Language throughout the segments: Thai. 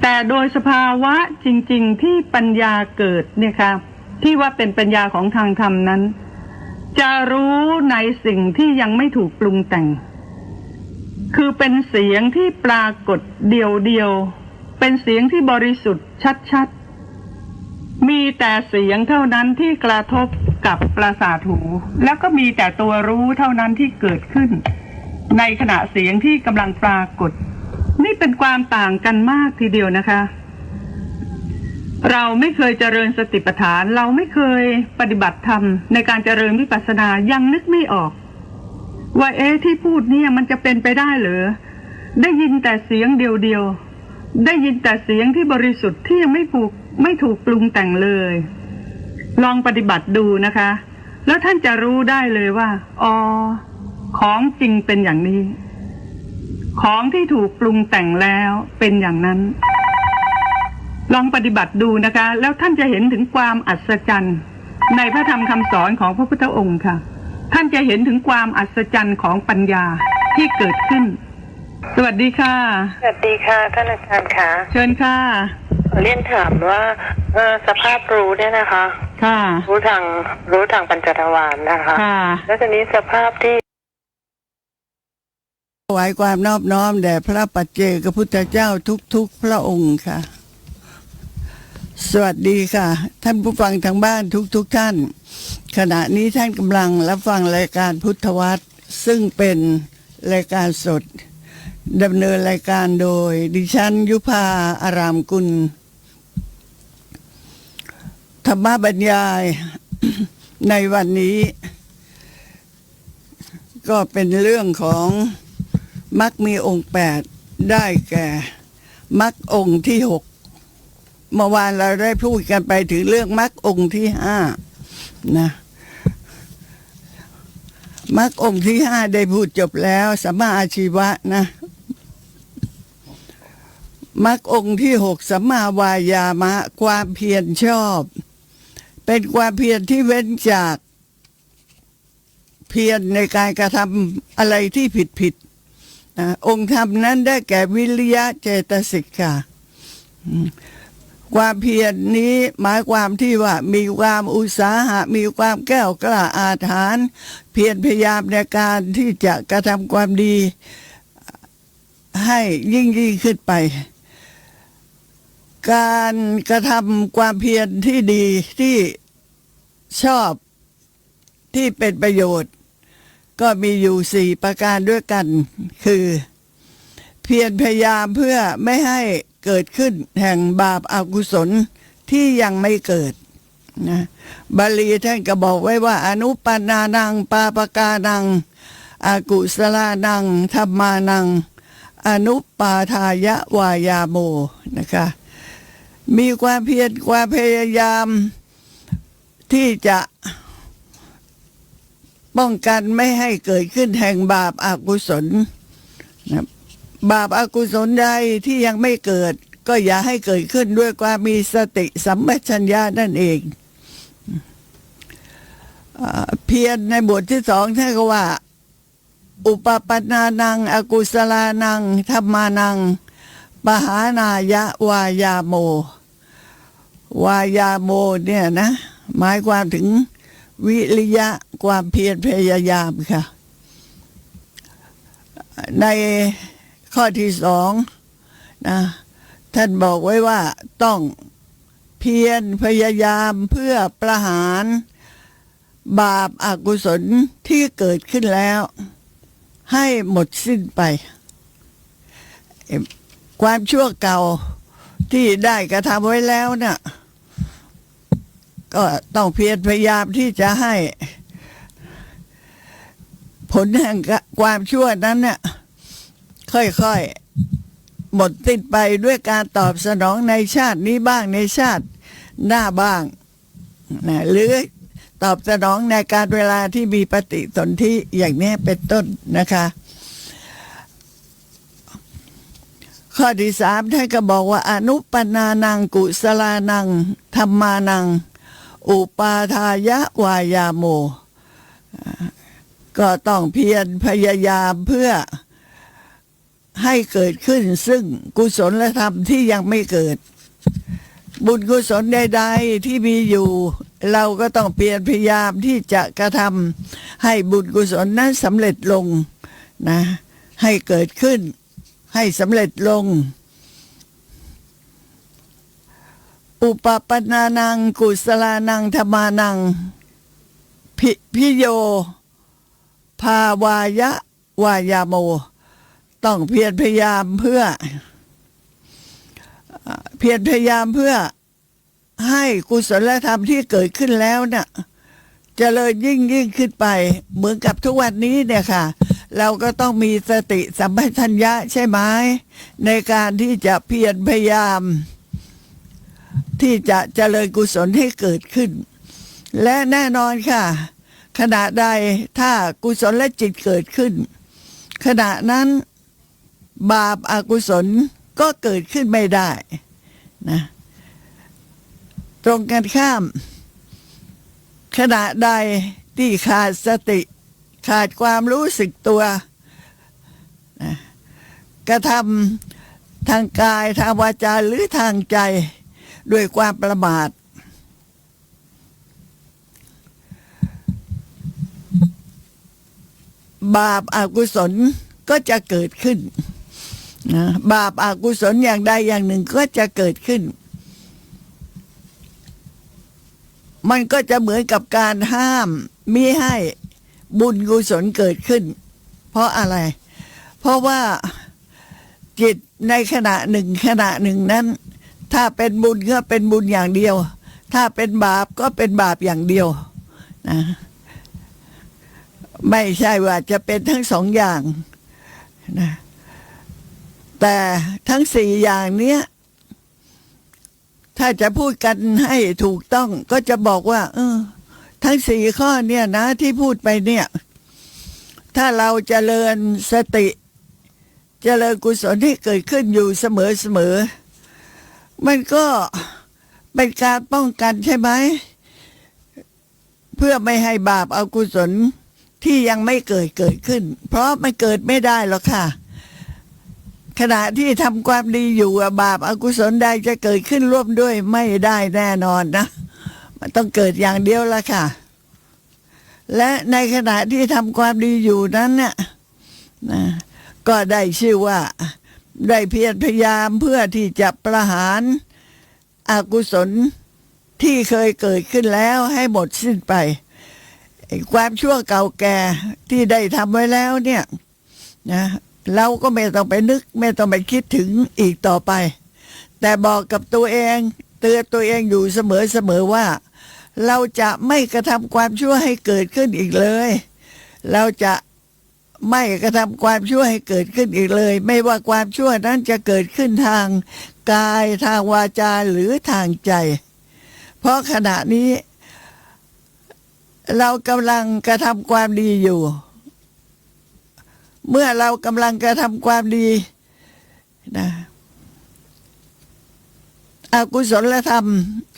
แต่โดยสภาวะจริงๆที่ปัญญาเกิดเนี่ยค่ะที่ว่าเป็นปัญญาของทางธรรมนั้นจะรู้ในสิ่งที่ยังไม่ถูกปรุงแต่งคือเป็นเสียงที่ปรากฏเดียวๆเป็นเสียงที่บริสุทธิ์ชัดๆมีแต่เสียงเท่านั้นที่กระทบกับประสาทหูแล้วก็มีแต่ตัวรู้เท่านั้นที่เกิดขึ้นในขณะเสียงที่กำลังปรากฏนี่เป็นความต่างกันมากทีเดียวนะคะเราไม่เคยเจริญสติปัฏฐานเราไม่เคยปฏิบัติธรรมในการเจริญวิปัสสนายังนึกไม่ออกว่าที่พูดเนี่ยมันจะเป็นไปได้หรือได้ยินแต่เสียงเดียวๆได้ยินแต่เสียงที่บริสุทธิ์ที่ยังไม่ถูกปรุงแต่งเลยลองปฏิบัติดูนะคะแล้วท่านจะรู้ได้เลยว่าอ๋อของจริงเป็นอย่างนี้ของที่ถูกปรุงแต่งแล้วเป็นอย่างนั้นลองปฏิบัติดูนะคะแล้วท่านจะเห็นถึงความอัศจรรย์ในพระธรรมคำสอนของพระพุทธองค์ค่ะท่านจะเห็นถึงความอัศจรรย์ของปัญญาที่เกิดขึ้นสวัสดีค่ะสวัสดีค่ะท่านอาจารย์ค่ะเชิญค่ะเรียนถามว่าสภาพรู้เนี่ยนะคะค่ะรู้ทางปัญจทวารนะคะค่ะแล้วทีนี้สภาพที่ถวายความนอบน้อมแด่พระปัจเจกพุทธเจ้าทุกพระองค์ค่ะสวัสดีค่ะท่านผู้ฟังทางบ้านทุกท่านขณะนี้ท่านกำลังรับฟังรายการพุทธวัตรซึ่งเป็นรายการสดดำเนินรายการโดยดิฉันยุพาอารามกุลธรรมบรรยายในวันนี้ก็เป็นเรื่องของมรรคมีองค์8ได้แก่มรรคองค์ที่6เมื่อวานเราได้พูดกันไปถึงเรื่องมรรคองค์ที่5นะมรรคองค์ที่5ได้พูดจบแล้วสัมมาอาชีวะนะมรรคองค์ที่6สัมมาวายามะความเพียรชอบเป็นความเพียรที่เว้นจากเพียรในการกระทำอะไรที่ผิดองค์ธรรมนั้นได้แก่วิริยะเจตสิกค่ะความเพียรนี้หมายความที่ว่ามีความอุตสาหะมีความแก้วกล้าอาถรรพ์เพียรพยายามในการที่จะกระทำความดีให้ยิ่งขึ้นไปการกระทำความเพียรที่ดีที่ชอบที่เป็นประโยชน์ก็มีอยู่4ประการด้วยกันคือเพียรพยายามเพื่อไม่ให้เกิดขึ้นแห่งบาปอกุศลที่ยังไม่เกิดนะบาลีท่านก็บอกไว้ว่าอนุปนานังปาปกานังอากุศลานังธัมมานังอนุปาทายะวายาโมนะคะมีความเพียรความพยายามที่จะป้องกันไม่ให้เกิดขึ้นแห่งบาปอกุศลนะบาปอกุศลใดที่ยังไม่เกิดก็อย่าให้เกิดขึ้นด้วยความมีสติสัมปชัญญะนั่นเองเพียรในบทที่2ท่านก็ว่าอุปปนานังอกุศลานังธัมมานังปหานายะวายาโมวายาโมเนี่ยนะหมายความถึงวิริยะความเพียรพยายามค่ะในข้อที่2นะท่านบอกไว้ว่าต้องเพียรพยายามเพื่อประหารบาปอกุศลที่เกิดขึ้นแล้วให้หมดสิ้นไปความชั่วเก่าที่ได้กระทำไว้แล้วเนี่ยก็ต้องเพียรพยายามที่จะให้ผลแห่งความชั่วนั้นเนี่ยค่อยๆหมดสิ้นไปด้วยการตอบสนองในชาตินี้บ้างในชาติหน้าบ้างนะหรือตอบสนองในการเวลาที่มีปฏิสนธิอย่างนี้เป็นต้นนะคะข้อที่3ท่านก็บอกว่าอนุปนานังกุศลานังธัมมานังอุปาทายะวายาโมก็ต้องเพียรพยายามเพื่อ ให้เกิดขึ้นซึ่งกุศลธรรมที่ยังไม่เกิด บุญกุศลใดๆที่มีอยู่ เราก็ต้องเพียรพยายามที่จะกระทำให้บุญกุศลนั้นสำเร็จลงนะให้เกิดขึ้นให้สำเร็จลง อุปปนานังกุศลานังธรรมานังพิโยภาวายะวายาโมต้องเพียรพยายามเพื่อให้กุศลธรรมที่เกิดขึ้นแล้วเนี่ยเจริญยิ่งขึ้นไปเหมือนกับทุกวันนี้เนี่ยค่ะเราก็ต้องมีสติสัมปชัญญะใช่ไหมในการที่จะเพียรพยายามที่จะเจริญกุศลให้เกิดขึ้นและแน่นอนค่ะขณะใดถ้ากุศลและจิตเกิดขึ้นขณะนั้นบาปอกุศลก็เกิดขึ้นไม่ได้นะตรงกันข้ามขณะใดที่ขาดสติขาดความรู้สึกตัวนะกระทำทางกายทางวาจาหรือทางใจด้วยความประมาทบาปอกุศลก็จะเกิดขึ้นนะบาปอกุศลอย่างใดอย่างหนึ่งก็จะเกิดขึ้นมันก็จะเหมือนกับการห้ามมิให้บุญกุศลเกิดขึ้นเพราะอะไรเพราะว่าจิตในขณะหนึ่งนั้นถ้าเป็นบุญก็เป็นบุญอย่างเดียวถ้าเป็นบาปก็เป็นบาปอย่างเดียวนะไม่ใช่ว่าจะเป็นทั้งสองอย่างนะแต่ทั้งสี่อย่างเนี้ยถ้าจะพูดกันให้ถูกต้องก็จะบอกว่าทั้งสี่ข้อเนี่ยนะที่พูดไปเนี่ยถ้าเราเจริญสติเจริญกุศลที่เกิดขึ้นอยู่เสมอมันก็เป็นการป้องกันใช่ไหมเพื่อไม่ให้บาปอกุศลที่ยังไม่เกิดขึ้นเพราะมันเกิดไม่ได้หรอกค่ะขณะที่ทำความดีอยู่บาปอกุศลใดจะเกิดขึ้นร่วมด้วยไม่ได้แน่นอนนะมันต้องเกิดอย่างเดียวละค่ะและในขณะที่ทำความดีอยู่นั้นเนี่ยนะก็ได้ชื่อว่าได้เพียรพยายามเพื่อที่จะประหารอกุศลที่เคยเกิดขึ้นแล้วให้หมดสิ้นไปความชั่วเก่าแก่ที่ได้ทำไว้แล้วเนี่ยนะเราก็ไม่ต้องไปนึกไม่ต้องไปคิดถึงอีกต่อไปแต่บอกกับตัวเองเตือนตัวเองอยู่เสมอว่าเราจะไม่กระทำความชั่วให้เกิดขึ้นอีกเลยเราจะไม่กระทำความชั่วให้เกิดขึ้นอีกเลยไม่ว่าความชั่วนั้นจะเกิดขึ้นทางกายทางวาจาหรือทางใจเพราะขณะนี้เรากำลังกระทำความดีอยู่เมื่อเรากำลังกระทำความดีนะอกุศลธรรม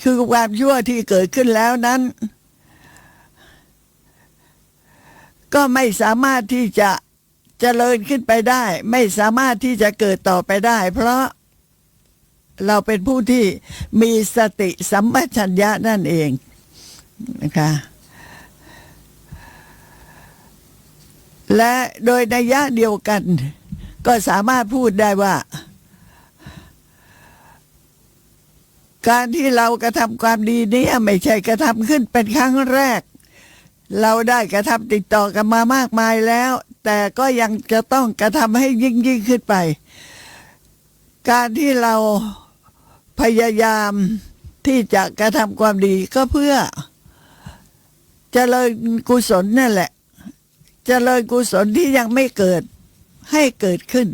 คือความชั่วที่เกิดขึ้นแล้วนั้นก็ไม่สามารถที่จะเจริญขึ้นไปได้ไม่สามารถที่จะเกิดต่อไปได้เพราะเราเป็นผู้ที่มีสติสัมปชัญญะนั่นเองนะคะและโดยนัยยะเดียวกันก็สามารถพูดได้ว่าการที่เรากระทำความดีนี้ไม่ใช่กระทำขึ้นเป็นครั้งแรกเราได้กระทำติดต่อกันมามากมายแล้วแต่ก็ยังจะต้องกระทำให้ยิ่งขึ้นไปการที่เราพยายามที่จะกระทำความดีก็เพื่อเจริญกุศลนั่นแหละเจริญกุศลที่ยังไม่เกิดให้เกิดขึ้น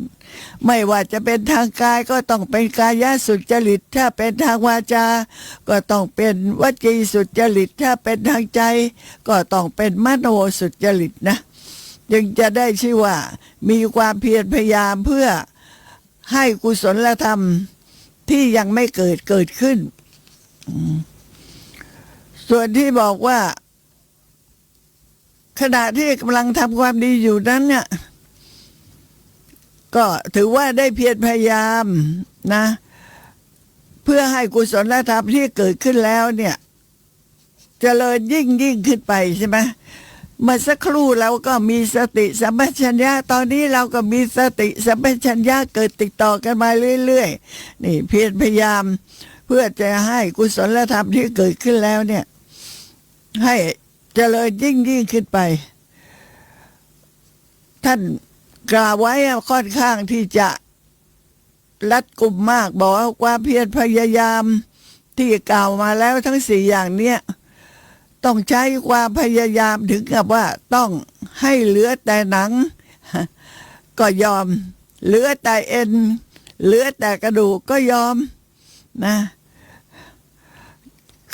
ไม่ว่าจะเป็นทางกายก็ต้องเป็นกายสุจริตถ้าเป็นทางวาจาก็ต้องเป็นวจีสุจริตถ้าเป็นทางใจก็ต้องเป็นมโนสุจริตนะจึงจะได้ชื่อว่ามีความเพียรพยายามเพื่อให้กุศลธรรมที่ยังไม่เกิดขึ้นส่วนที่บอกว่าขณะที่กำลังทำความดีอยู่นั้นเนี่ย ก็ถือว่าได้เพียรพยายามนะ เพื่อให้กุศลธรรมที่เกิดขึ้นแล้วเนี่ยเจริญยิ่งขึ้นไปใช่ไหมเมื่อสักครู่เราก็มีสติสัมปชัญญะตอนนี้เราก็มีสติสัมปชัญญะเกิดติดต่อกันมาเรื่อยๆนี่เพียรพยายามเพื่อจะให้กุศลธรรมที่เกิดขึ้นแล้วเนี่ยให้เจริญยิ่งขึ้นไปท่านกล่าวไว้ค่อนข้างที่จะรัดกุมมากบอกว่าความเพียรพยายามที่กล่าวมาแล้วทั้งสี่อย่างเนี้ยต้องใช้ความพยายามถึงกับว่าต้องให้เหลือแต่หนังก็ยอมเหลือแต่เอ็นเหลือแต่กระดูกก็ยอมนะ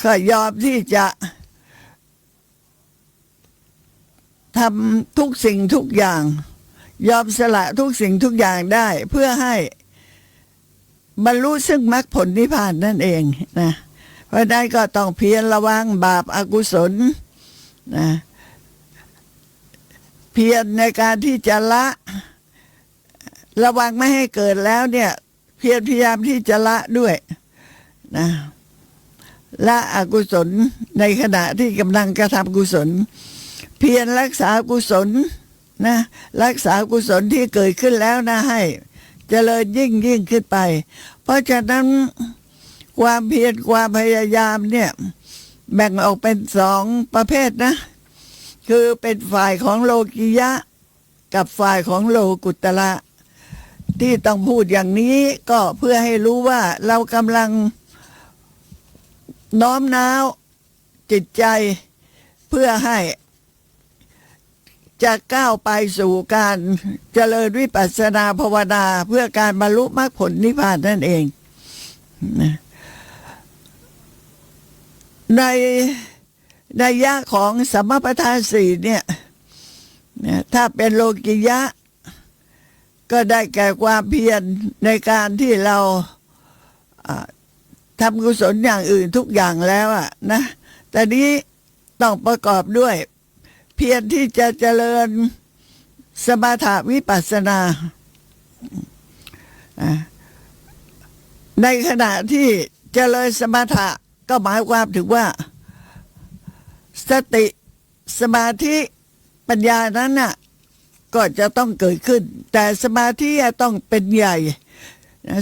ก็ยอมที่จะทำทุกสิ่งทุกอย่างยอมสละทุกสิ่งทุกอย่างได้เพื่อให้บรรลุซึ่งมรรคผลนิพพานนั่นเองนะเพราะนั้นก็ต้องเพียรระวังบาปอกุศลนะเพียรในการที่จะละระวังไม่ให้เกิดแล้วเนี่ยเพียรพยายามที่จะละด้วยนะละอกุศลในขณะที่กำลังกระทำกุศลเพียรรักษากุศลนะรักษากุศลที่เกิดขึ้นแล้วนะให้เจริญยิ่งขึ้นไปเพราะฉะนั้นความเพียรความพยายามเนี่ยแบ่งออกเป็นสองประเภทนะคือเป็นฝ่ายของโลกิยะกับฝ่ายของโลกุตระที่ต้องพูดอย่างนี้ก็เพื่อให้รู้ว่าเรากำลังน้อมน้าวจิตใจเพื่อให้จะก้าวไปสู่การเจริญวิปัสสนาภาวนาเพื่อการบรรลุมรรคผลนิพพานนั่นเองในยะของสัมมาประธานสี่เนี่ยถ้าเป็นโลกิยะก็ได้แก่ความเพียรในการที่เราทำกุศลอย่างอื่นทุกอย่างแล้วนะแต่นี้ต้องประกอบด้วยเพียรที่จะเจริญสมถะวิปัสสนาในขณะที่เจริญสมถะก็หมายความถึงว่าสติสมาธิปัญญานั้นน่ะก็จะต้องเกิดขึ้นแต่สมาธิต้องเป็นใหญ่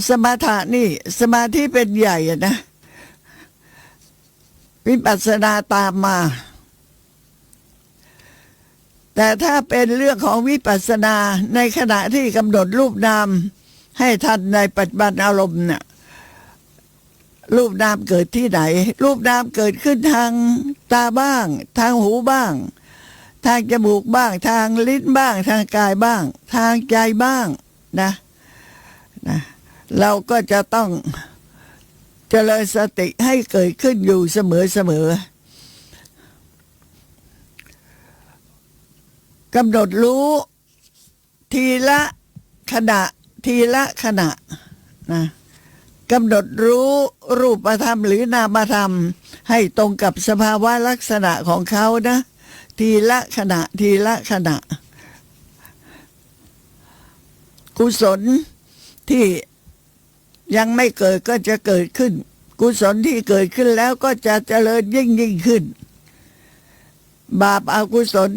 สมถะนี่สมาธิเป็นใหญ่นะวิปัสสนาตามมาแต่ถ้าเป็นเรื่องของวิปัสสนาในขณะที่กำหนดรูปนามให้ทันในปัจจุบันอารมณ์เนี่ยรูปนามเกิดที่ไหนรูปนามเกิดขึ้นทางตาบ้างทางหูบ้างทางจมูกบ้างทางลิ้นบ้างทางกายบ้างทางใจบ้างนะเราก็จะต้องเจริญสติให้เกิดขึ้นอยู่เสมอกำหนดรู้ทีละขณะนะกำหนดรู้รูปธรรมหรือนามธรรมให้ตรงกับสภาวะลักษณะของเขานะทีละขณะกุศลที่ยังไม่เกิดก็จะเกิดขึ้นกุศลที่เกิดขึ้นแล้วก็จะเจริญยิ่งขึ้นบาปอกุศล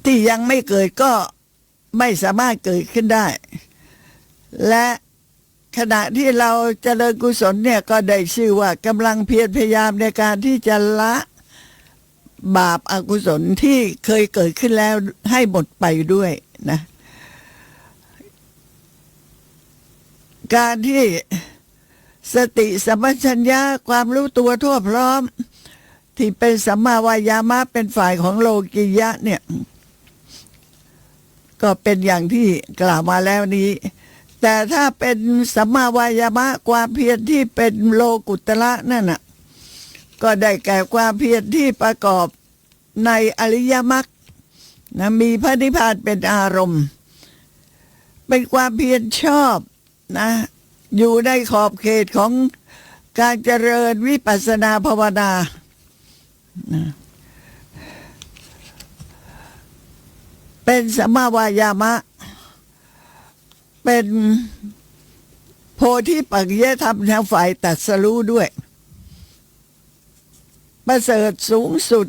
ที่ยังไม่เกิดก็ไม่สามารถเกิดขึ้นได้และขณะที่เราเจริญกุศลเนี่ยก็ได้ชื่อว่ากำลังเพียรพยายามในการที่จะละบาปอกุศลที่เคยเกิดขึ้นแล้วให้หมดไปด้วยนะการที่สติสัมปชัญญะความรู้ตัวทั่วพร้อมที่เป็นสัมมาวายามะเป็นฝ่ายของโลกิยะเนี่ยก็เป็นอย่างที่กล่าวมาแล้วนี้แต่ถ้าเป็นสัมมาวายามะความเพียรที่เป็นโลกุตระนั่นน่ะก็ได้แก่ความเพียรที่ประกอบในอริยมรรคนะมีพระนิพพานเป็นอารมณ์เป็นความเพียรชอบนะอยู่ในขอบเขตของการเจริญวิปัสสนาภาวนา เป็นสัมมาวายามะ เป็นโพธิปัจจยธรรมทางฝ่ายตรัสรู้ด้วยประเสริฐสูงสุด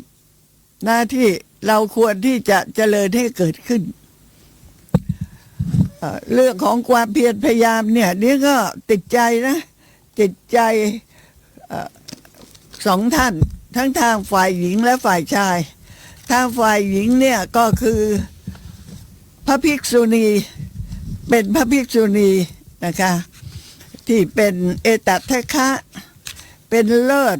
หน้าที่เราควรที่จะเจริญให้เกิดขึ้นเรื่องของความเพียรพยายามเนี่ยนี่ก็ติดใจนะติดใจสองท่านทั้งทางฝ่ายหญิงและฝ่ายชายทางฝ่ายหญิงเนี่ยก็คือพระภิกษุณีเป็นพระภิกษุณีนะคะที่เป็นเอตัทคะ เป็นเลิศ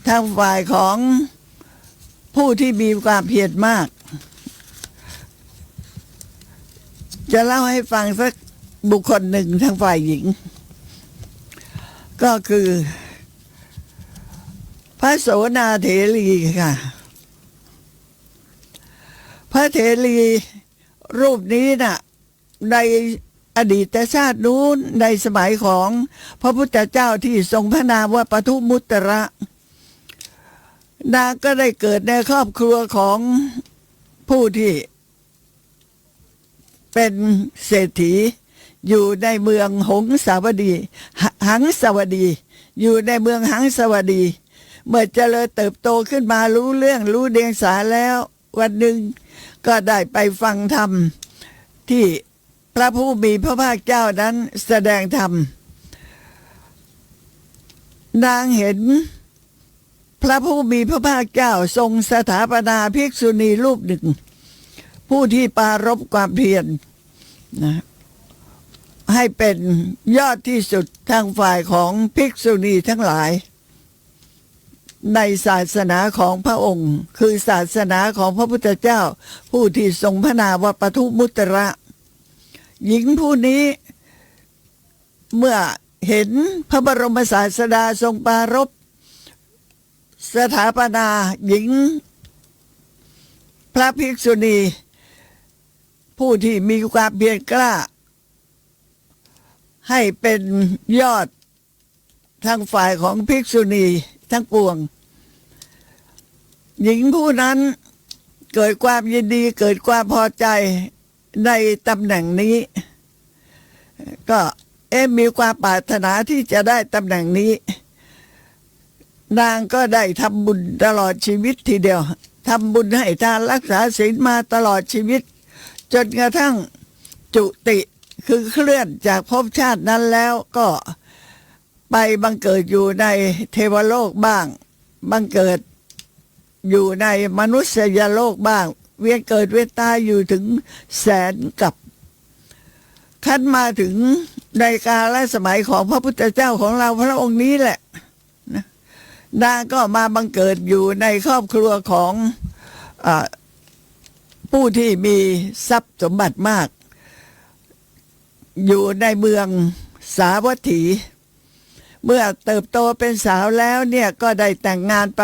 ทางฝ่ายของผู้ที่มีความเพียรมากจะเล่าให้ฟังสักบุคคลหนึ่งทางฝ่ายหญิงก็คือพระโสนาเถรีค่ะพระเถรีรูปนี้น่ะในอดีตชาตินู้นในสมัยของพระพุทธเจ้าที่ทรงพระนามว่าปทุมุตระนางก็ได้เกิดในครอบครัวของผู้ที่เป็นเศรษฐีอยู่ในเมืองหังสาวดีอยู่ในเมืองหังสาวดีเมื่อเจริญเติบโตขึ้นมารู้เรื่องรู้เดียงสาแล้ววันหนึ่งก็ได้ไปฟังธรรมที่พระผู้มีพระภาคเจ้านั้นแสดงธรรมนางเห็นพระผู้มีพระภาคเจ้าทรงสถาปนาภิกษุณีรูปหนึ่งผู้ที่ปรารภความเพียรนะให้เป็นยอดที่สุดทางฝ่ายของภิกษุณีทั้งหลายในศาสนาของพระองค์คือศาสนาของพระพุทธเจ้าผู้ที่ทรงพระนามว่าปทุมุตระหญิงผู้นี้เมื่อเห็นพระบรมศาสดาทรงปรารภสถาปนาหญิงพระภิกษุณีผู้ที่มีความเพียรกล้าให้เป็นยอดทางฝ่ายของภิกษุณีทั้งปวงหญิงผู้นั้นเกิดความยินดีเกิดความพอใจในตำแหน่งนี้ก็มีความปรารถนาที่จะได้ตำแหน่งนี้นางก็ได้ทำบุญตลอดชีวิตทีเดียวทำบุญให้ทานรักษาศีลมาตลอดชีวิตจนกระทั่งจุติคือเคลื่อนจากภพชาตินั้นแล้วก็ไปบังเกิดอยู่ในเทวโลกบ้างบังเกิดอยู่ในมนุษยโลกบ้างเวียนเกิดเวียนตายอยู่ถึงแสนกับขั้นมาถึงในกาลสมัยของพระพุทธเจ้าของเราพระองค์นี้แหละนางก็มาบังเกิดอยู่ในครอบครัวของผู้ที่มีทรัพย์สมบัติมากอยู่ในเมืองสาวัตถีเมื่อเติบโตเป็นสาวแล้วเนี่ยก็ได้แต่งงานไป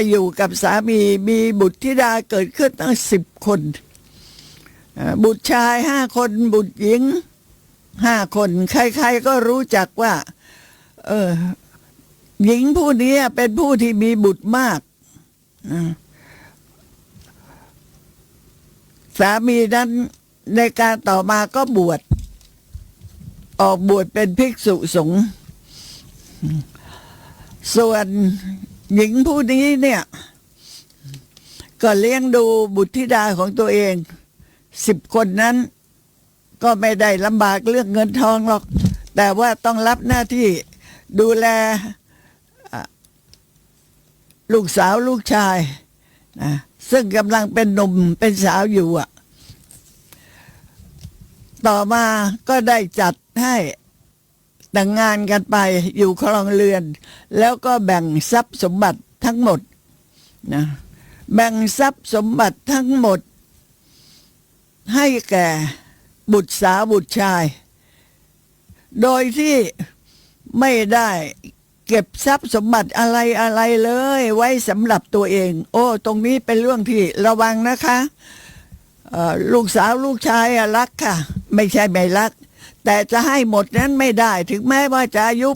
อยู่กับสามีมีบุตรธิดาเกิดขึ้นตั้ง10 คนบุตรชาย5 คนบุตรหญิง5 คนใครๆก็รู้จักว่าหญิงผู้นี้เป็นผู้ที่มีบุตรมากสามีนั้นในการต่อมาก็ออกบวชเป็นภิกษุสงฆ์ส่วนหญิงผู้นี้เนี่ยก็เลี้ยงดูบุตรธิดาของตัวเอง10 คนนั้นก็ไม่ได้ลำบากเรื่องเงินทองหรอกแต่ว่าต้องรับหน้าที่ดูแลลูกสาวลูกชายนะซึ่งกำลังเป็นหนุ่มเป็นสาวอยู่ต่อมาก็ได้จัดให้แต่งงานกันไปอยู่ครองเรือนแล้วก็แบ่งทรัพย์สมบัติทั้งหมดนะแบ่งทรัพย์สมบัติทั้งหมดให้แก่บุตรสาวบุตรชายโดยที่ไม่ได้เก็บทรัพย์สมบัติอะไรเลยไว้สำหรับตัวเองตรงนี้เป็นเรื่องที่ระวังนะคะลูกสาวลูกชายรักค่ะไม่ใช่ไม่รักแต่จะให้หมดนั้นไม่ได้ถึงแม้ว่าจะอายุ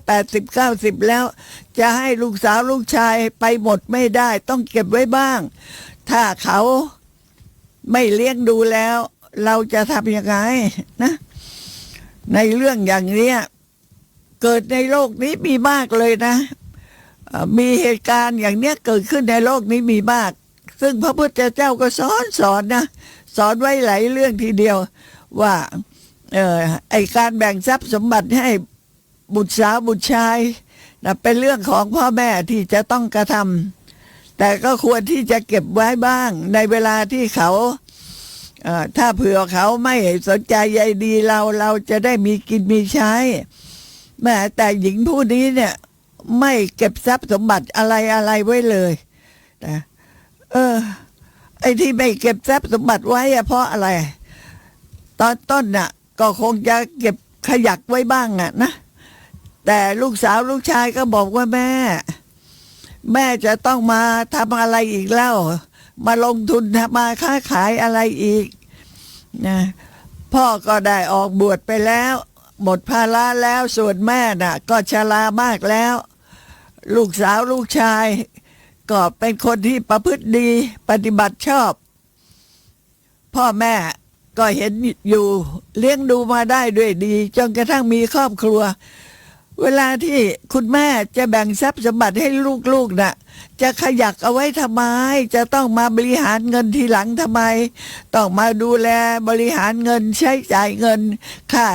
80-90แล้วจะให้ลูกสาวลูกชายไปหมดไม่ได้ต้องเก็บไว้บ้าง ถ้าเขาไม่เลี้ยงดูแล้ว เราจะทำยังไงนะในเรื่องอย่างนี้เกิดในโลกนี้มีมากเลยนะมีเหตุการณ์อย่างเนี้ยเกิดขึ้นในโลกนี้มีมากซึ่งพระพุทธเจ้าก็สอนนะสอนไว้หลายเรื่องทีเดียวว่าไอการแบ่งทรัพย์สมบัติให้บุตรสาวบุตรชายนะเป็นเรื่องของพ่อแม่ที่จะต้องกระทำแต่ก็ควรที่จะเก็บไว้บ้างในเวลาที่เขาถ้าเผื่อเขาไม่สนใจใยดีเราจะได้มีกินมีใช้แม้แต่หญิงผู้นี้เนี่ยไม่เก็บทรัพย์สมบัติอะไรไว้เลยนะไอ้ที่ไม่เก็บทรัพย์สมบัติไว้เพราะอะไรตอนต้นน่ะก็คงจะเก็บขยักไว้บ้างนะแต่ลูกสาวลูกชายก็บอกว่าแม่จะต้องมาทำอะไรอีกแล้วมาลงทุนมาค้าขายอะไรอีกนะพ่อก็ได้ออกบวชไปแล้วหมดภาระแล้วส่วนแม่น่ะก็ชรามากแล้วลูกสาวลูกชายก็เป็นคนที่ประพฤติดีปฏิบัติชอบพ่อแม่ก็เห็นอยู่เลี้ยงดูมาได้ด้วยดีจนกระทั่งมีครอบครัวเวลาที่คุณแม่จะแบ่งทรัพย์สมบัติให้ลูกๆน่ะจะขยักเอาไว้ทำไมจะต้องมาบริหารเงินทีหลังทำไมต้องมาดูแลบริหารเงินใช้จ่ายเงินค่า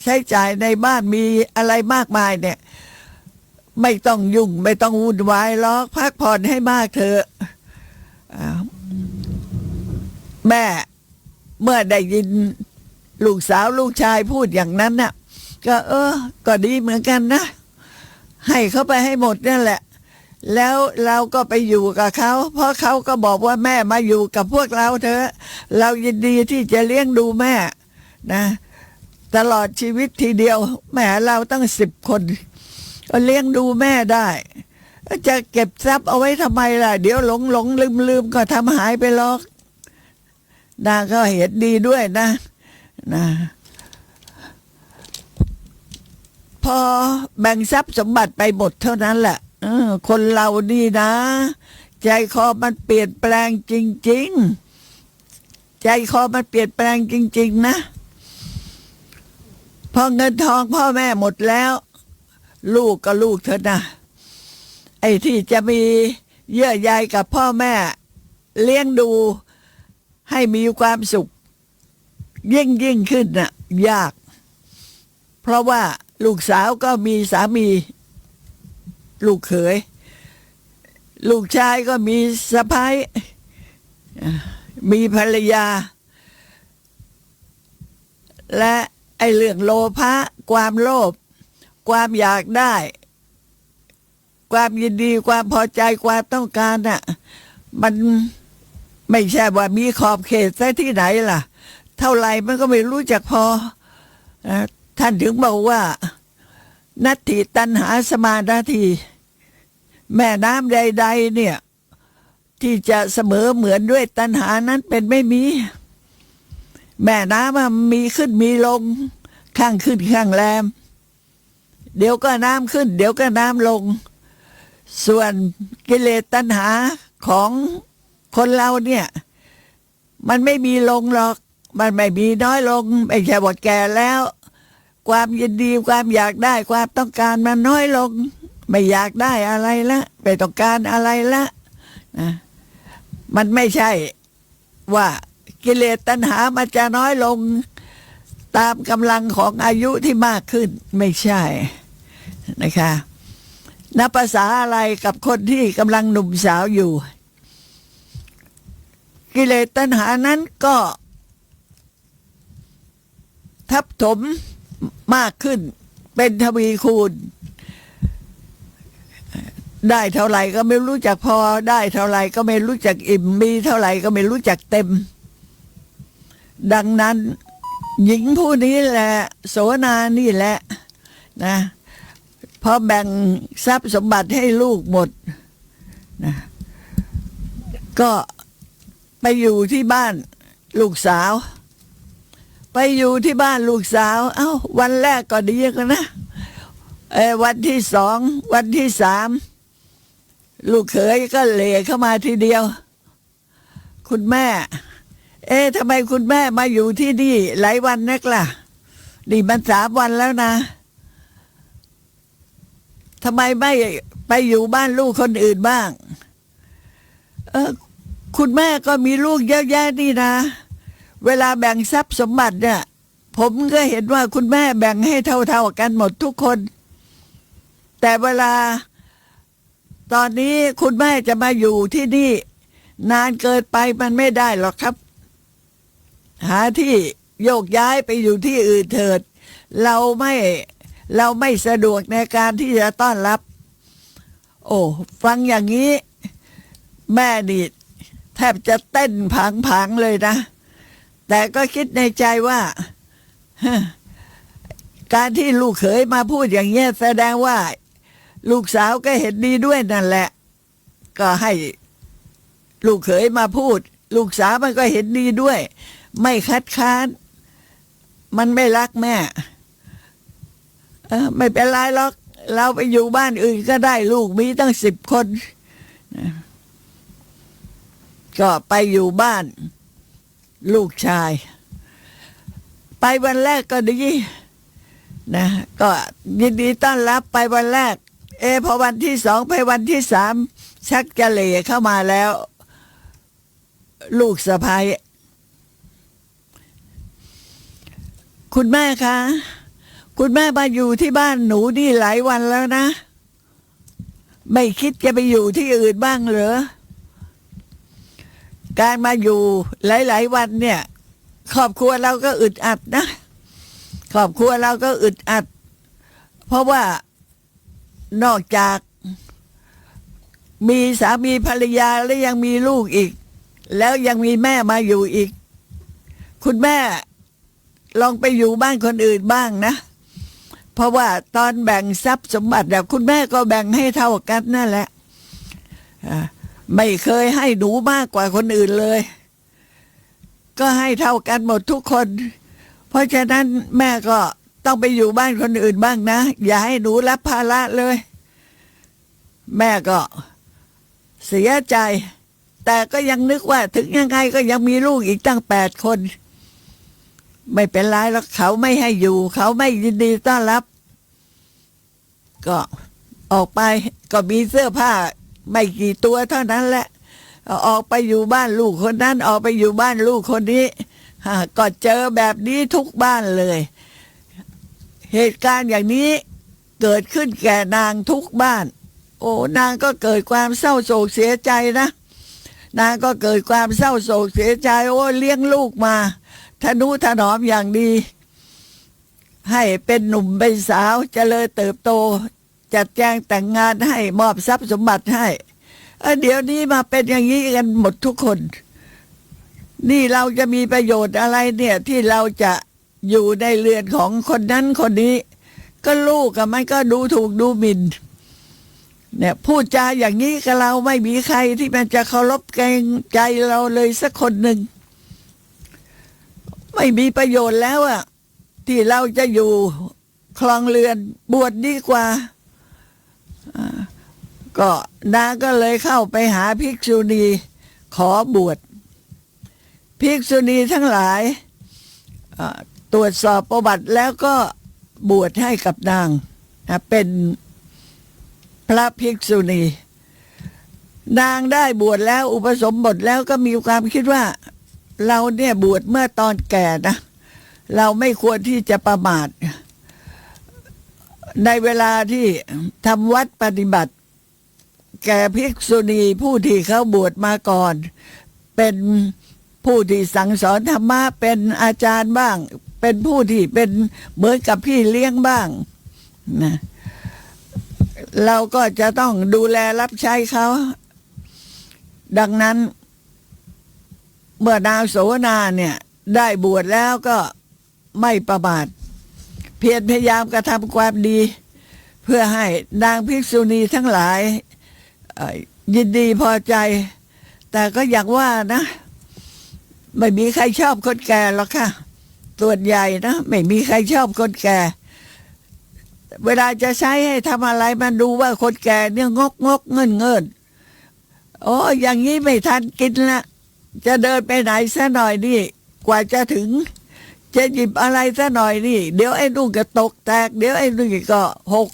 ใช้จ่ายในบ้านมีอะไรมากมายเนี่ยไม่ต้องยุ่งไม่ต้องวุ่นวายหรอกพักผ่อนให้มากเถอะแม่เมื่อได้ยินลูกสาวลูกชายพูดอย่างนั้นน่ะก็ก็ดีเหมือนกันนะให้เขาไปให้หมดนั่นแหละแล้วเราก็ไปอยู่กับเขาเพราะเขาก็บอกว่าแม่มาอยู่กับพวกเราเถอะเรายินดีที่จะเลี้ยงดูแม่นะตลอดชีวิตทีเดียวแม่เราตั้ง10 คนก็เลี้ยงดูแม่ได้จะเก็บทรัพย์เอาไว้ทำไมล่ะเดี๋ยวหลงลืมก็ทำหายไปหรอกนางก็เห็นดีด้วยนะพอแบ่งทรัพย์สมบัติไปหมดเท่านั้นแหละคนเรานี่นะใจคอมันเปลี่ยนแปลงจริงๆใจคอมันเปลี่ยนแปลงจริงๆนะพอเงินทองพ่อแม่หมดแล้วลูกก็ลูกเถอะนะไอ้ที่จะมีเยื่อใยกับพ่อแม่เลี้ยงดูให้มีความสุขยิ่งขึ้นน่ะยากเพราะว่าลูกสาวก็มีสามีลูกเขยลูกชายก็มีสะใภ้มีภรรยาและไอ้เรื่องโลภะความโลภความอยากได้ความยินดีความพอใจความต้องการน่ะมันไม่ใช่ว่ามีขอบเขตซะที่ไหนล่ะเท่าไหร่มันก็ไม่รู้จักพอท่านถึงบอกว่านัตถิตัณหาสมานาทีแม่น้ำใดๆเนี่ยที่จะเสมอเหมือนด้วยตัณหานั้นเป็นไม่มีแม่น้ำมันมีขึ้นมีลงข้างขึ้นข้างแรมเดี๋ยวก็น้ำขึ้นเดี๋ยวก็น้ำลงส่วนกิเลสตัณหาของคนเราเนี่ยมันไม่มีลงหรอกมันไม่มีน้อยลงไม่ใช่ว่าแก่แล้วความยินดีความอยากได้ความต้องการมันน้อยลงไม่อยากได้อะไรละไม่ต้องการอะไรละนะมันไม่ใช่ว่ากิเลสตัณหามันจะน้อยลงตามกำลังของอายุที่มากขึ้นไม่ใช่นะคะนับภาษาอะไรกับคนที่กำลังหนุ่มสาวอยู่กิเลสตัณหานั้นก็ทับถมมากขึ้นเป็นทวีคูณได้เท่าไหร่ก็ไม่รู้จักพอได้เท่าไหร่ก็ไม่รู้จักอิ่มมีเท่าไหร่ก็ไม่รู้จักเต็มดังนั้นหญิงผู้นี้แหละโสนานี่แหละนะพอแบ่งทรัพย์สมบัติให้ลูกหมดนะก็ไปอยู่ที่บ้านลูกสาวไปอยู่ที่บ้านลูกสาววันแรกก็ดีกันนะวันที่ 2วันที่ 3ลูกเขยก็เหล่เข้ามาทีเดียว คุณแม่ ทำไมคุณแม่มาอยู่ที่นี่หลายวันนักล่ะนี่มัน3 วันแล้วนะทำไมไม่ไปอยู่บ้านลูกคนอื่นบ้างคุณแม่ก็มีลูกเยอะแยะนี่นะเวลาแบ่งทรัพย์สมบัติเนี่ยผมก็เห็นว่าคุณแม่แบ่งให้เท่าๆกันหมดทุกคนแต่เวลาตอนนี้คุณแม่จะมาอยู่ที่นี่นานเกินไปมันไม่ได้หรอกครับหาที่โยกย้ายไปอยู่ที่อื่นเถิดเราไม่สะดวกในการที่จะต้อนรับโอ้ฟังอย่างนี้แม่นี่แทบจะเต้นผางๆเลยนะแต่ก็คิดในใจว่าการที่ลูกเขยมาพูดอย่างเงี้ยแสดงว่าลูกสาวก็เห็นดีด้วยนั่นแหละก็ให้ลูกเขยมาพูดลูกสาวมันก็เห็นดีด้วยไม่คัดค้านมันไม่รักแม่ไม่เป็นไรหรอกเราไปอยู่บ้านอื่นก็ได้ลูกมีตั้ง10 คนก็ไปอยู่บ้านลูกชายไปวันแรกก็ดีนะก็ยินดีต้อนรับไปวันแรกพอวันที่2ไปวันที่3ชักจะเหล่เข้ามาแล้วลูกสะใภ้คุณแม่คะคุณแม่มาอยู่ที่บ้านหนูนี่หลายวันแล้วนะไม่คิดจะไปอยู่ที่อื่นบ้างเหรอการมาอยู่หลายๆวันเนี่ยครอบครัวเราก็อึดอัดนะครอบครัวเราก็อึดอัดเพราะว่านอกจากมีสามีภรรยาแล้วยังมีลูกอีกแล้วยังมีแม่มาอยู่อีกคุณแม่ลองไปอยู่บ้านคนอื่นบ้างนะเพราะว่าตอนแบ่งทรัพย์สมบัติแบบคุณแม่ก็แบ่งให้เท่ากันนั่นแหละไม่เคยให้หนูมากกว่าคนอื่นเลยก็ให้เท่ากันหมดทุกคนเพราะฉะนั้นแม่ก็ต้องไปอยู่บ้านคนอื่นบ้างนะอย่าให้หนูรับภาระเลยแม่ก็เสียใจแต่ก็ยังนึกว่าถึงยังไงก็ยังมีลูกอีกตั้ง8 คนไม่เป็นไรแล้วเขาไม่ให้อยู่เขาไม่ยินดีต้อนรับก็ออกไปก็มีเสื้อผ้าไม่กี่ตัวเท่านั้นแหละออกไปอยู่บ้านลูกคนนั้นออกไปอยู่บ้านลูกคนนี้ก็เจอแบบนี้ทุกบ้านเลยเหตุการณ์อย่างนี้เกิดขึ้นแก่นางทุกบ้านโอ้นางก็เกิดความเศร้าโศกเสียใจนะนางก็เกิดความเศร้าโศกเสียใจโอ้เลี้ยงลูกมาทนุถนอมอย่างดีให้เป็นหนุ่มเป็นสาวเจริญเติบโตจัดแจงแต่งงานให้มอบทรัพย์สมบัติให้เดี๋ยวนี้มาเป็นอย่างนี้กันหมดทุกคนนี่เราจะมีประโยชน์อะไรเนี่ยที่เราจะอยู่ในเรือนของคนนั้นคนนี้ก็ลูกกับมันก็ดูถูกดูหมิ่นเนี่ยพูดจาอย่างนี้กับเราไม่มีใครที่มันจะเคารพเกรงใจเราเลยสักคนหนึ่งไม่มีประโยชน์แล้วอะที่เราจะอยู่ครองเรือนบวชดีกว่าก็นางก็เลยเข้าไปหาภิกษุณีขอบวชภิกษุณีทั้งหลายตรวจสอบประวัติแล้วก็บวชให้กับนางเป็นพระภิกษุณีนางได้บวชแล้วอุปสมบทแล้วก็มีความคิดว่าเราเนี่ยบวชเมื่อตอนแก่นะเราไม่ควรที่จะประมาทในเวลาที่ทำวัดปฏิบัติแก่ภิกษุณีผู้ที่เขาบวชมาก่อนเป็นผู้ที่สั่งสอนธรรมะเป็นอาจารย์บ้างเป็นผู้ที่เป็นเหมือนกับพี่เลี้ยงบ้างนะเราก็จะต้องดูแลรับใช้เขาดังนั้นเมื่อนางโสนาเนี่ยได้บวชแล้วก็ไม่ประมาทเพียรพยายามกระทำความดีเพื่อให้นางภิกษุณีทั้งหลายยินดีพอใจแต่ก็อย่างว่านะไม่มีใครชอบคนแก่หรอกค่ะส่วนใหญ่นะไม่มีใครชอบคนแก่เวลาจะใช้ให้ทำอะไรมันดูว่าคนแก่เนี่ยงกเงินโอ้อย่างนี้ไม่ทันกินละ จะเดินไปไหนซะหน่อยนี่กว่าจะถึง จะหยิบอะไรซะหน่อยนี่เดี๋ยวไอ้นู่นก็ตกแตกเดี๋ยวไอ้นี่ก็หก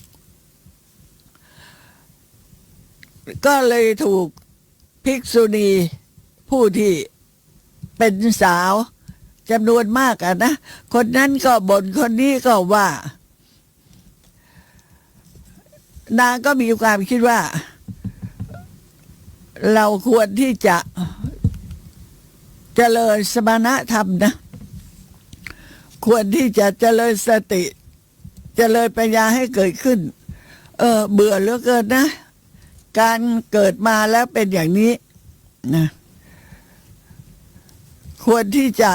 ก็เลยถูกภิกษุณีผู้ที่เป็นสาวจำนวนมากอะนะคนนั้นก็บ่นคนนี้ก็ว่า นางก็มีความคิดว่า เราควรที่จะเจริญสมณธรรมนะควรที่จะเจริญสติเจริญปัญญาให้เกิดขึ้นเบื่อเหลือเกินนะการเกิดมาแล้วเป็นอย่างนี้นะควรที่จะ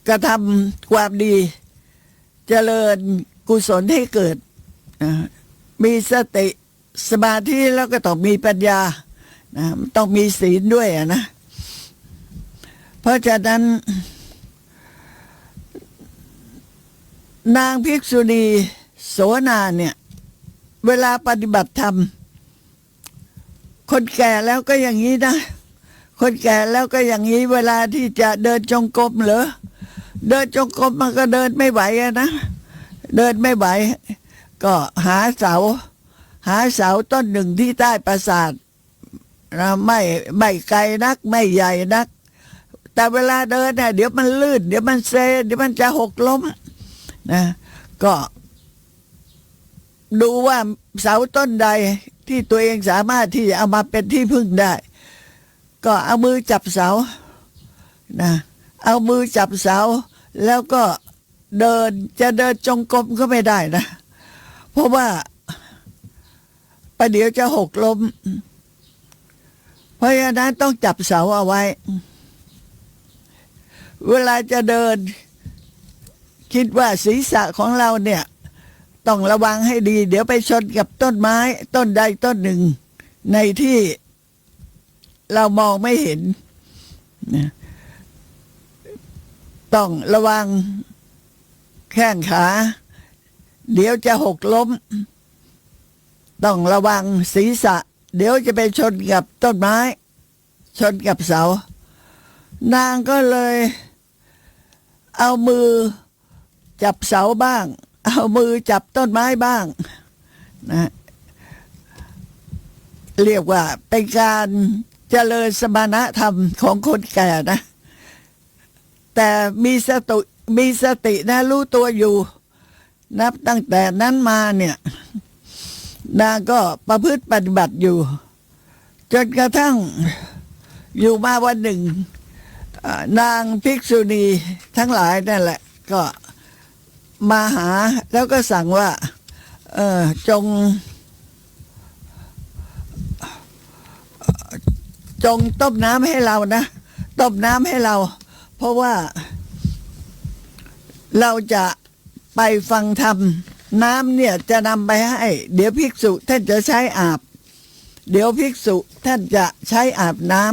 กระทำความดีเจริญกุศลให้เกิดมีสติสมาธิแล้วก็ต้องมีปัญญานะต้องมีศีลด้วยนะเพราะฉะนั้นนางภิกษุณีโสนาเนี่ยเวลาปฏิบัติธรรมคนแก่แล้วก็อย่างนี้นะคนแก่แล้วก็อย่างนี้เวลาที่จะเดินจงกรมเหรอเดินจงกรมมันก็เดินไม่ไหวนะเดินไม่ไหวก็หาเสาต้นหนึ่งที่ใต้ปราสาทไม่ไกลนักไม่ใหญ่นักแต่เวลาเดินเนี่ยเดี๋ยวมันลื่นเดี๋ยวมันเซเดี๋ยวมันจะหกล้มนะก็ดูว่าเสาต้นใดที่ตัวเองสามารถที่จะเอามาเป็นที่พึ่งได้ก็เอามือจับเสานะเอามือจับเสาแล้วก็เดินจงกรมก็ไม่ได้นะเพราะว่าประเดี๋ยวจะหกล้มเพราะฉะนั้นต้องจับเสาเอาไว้เวลาจะเดินคิดว่าศีรษะของเราเนี่ยต้องระวังให้ดีเดี๋ยวไปชนกับต้นไม้ต้นใดต้นหนึ่งในที่เรามองไม่เห็นนะต้องระวังแข้งขาเดี๋ยวจะหกล้มต้องระวังศีรษะเดี๋ยวจะไปชนกับต้นไม้ชนกับเสานางก็เลยเอามือจับเสาบ้างเอามือจับต้นไม้บ้างนะเรียกว่าเป็นการเจริญสมณธรรมของคนแก่นะแต่มีสตินะรู้ตัวอยู่นับตั้งแต่นั้นมาเนี่ยนางก็ประพฤติปฏิบัติอยู่จนกระทั่งอยู่มาวันหนึ่งนางภิกษุณีทั้งหลายนั่นแหละก็มาหาแล้วก็สั่งว่าจงต้มน้ำให้เรานะต้มน้ำให้เราเพราะว่าเราจะไปฟังธรรมน้ำเนี่ยจะนำไปให้เดี๋ยวภิกษุท่านจะใช้อาบเดี๋ยวภิกษุท่านจะใช้อาบน้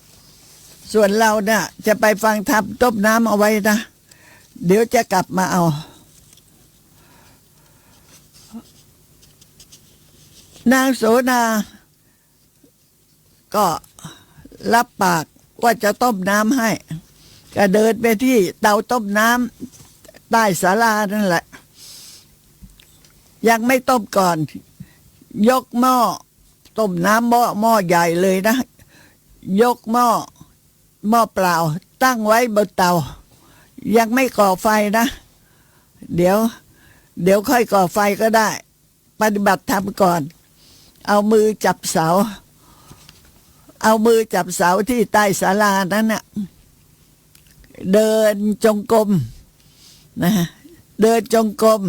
ำส่วนเราเนี่ยจะไปฟังธรรมต้มน้ำเอาไว้นะเดี๋ยวจะกลับมาเอานางโสนาก็รับปากว่าจะต้มน้ำให้ก็เดินไปที่เตาต้มน้ำใต้ศาลานั่นแหละยังไม่ต้มก่อนยกหม้อต้มน้ำหม้อใหญ่เลยนะยกหม้อเปล่าตั้งไว้บนเตายังไม่ก่อไฟนะเดี๋ยวค่อยก่อไฟก็ได้ปฏิบัติธรรมก่อนเอามือจับเสาที่ใต้ศาลานั้นน่ะเดินจงกรมนะเดินจงกรม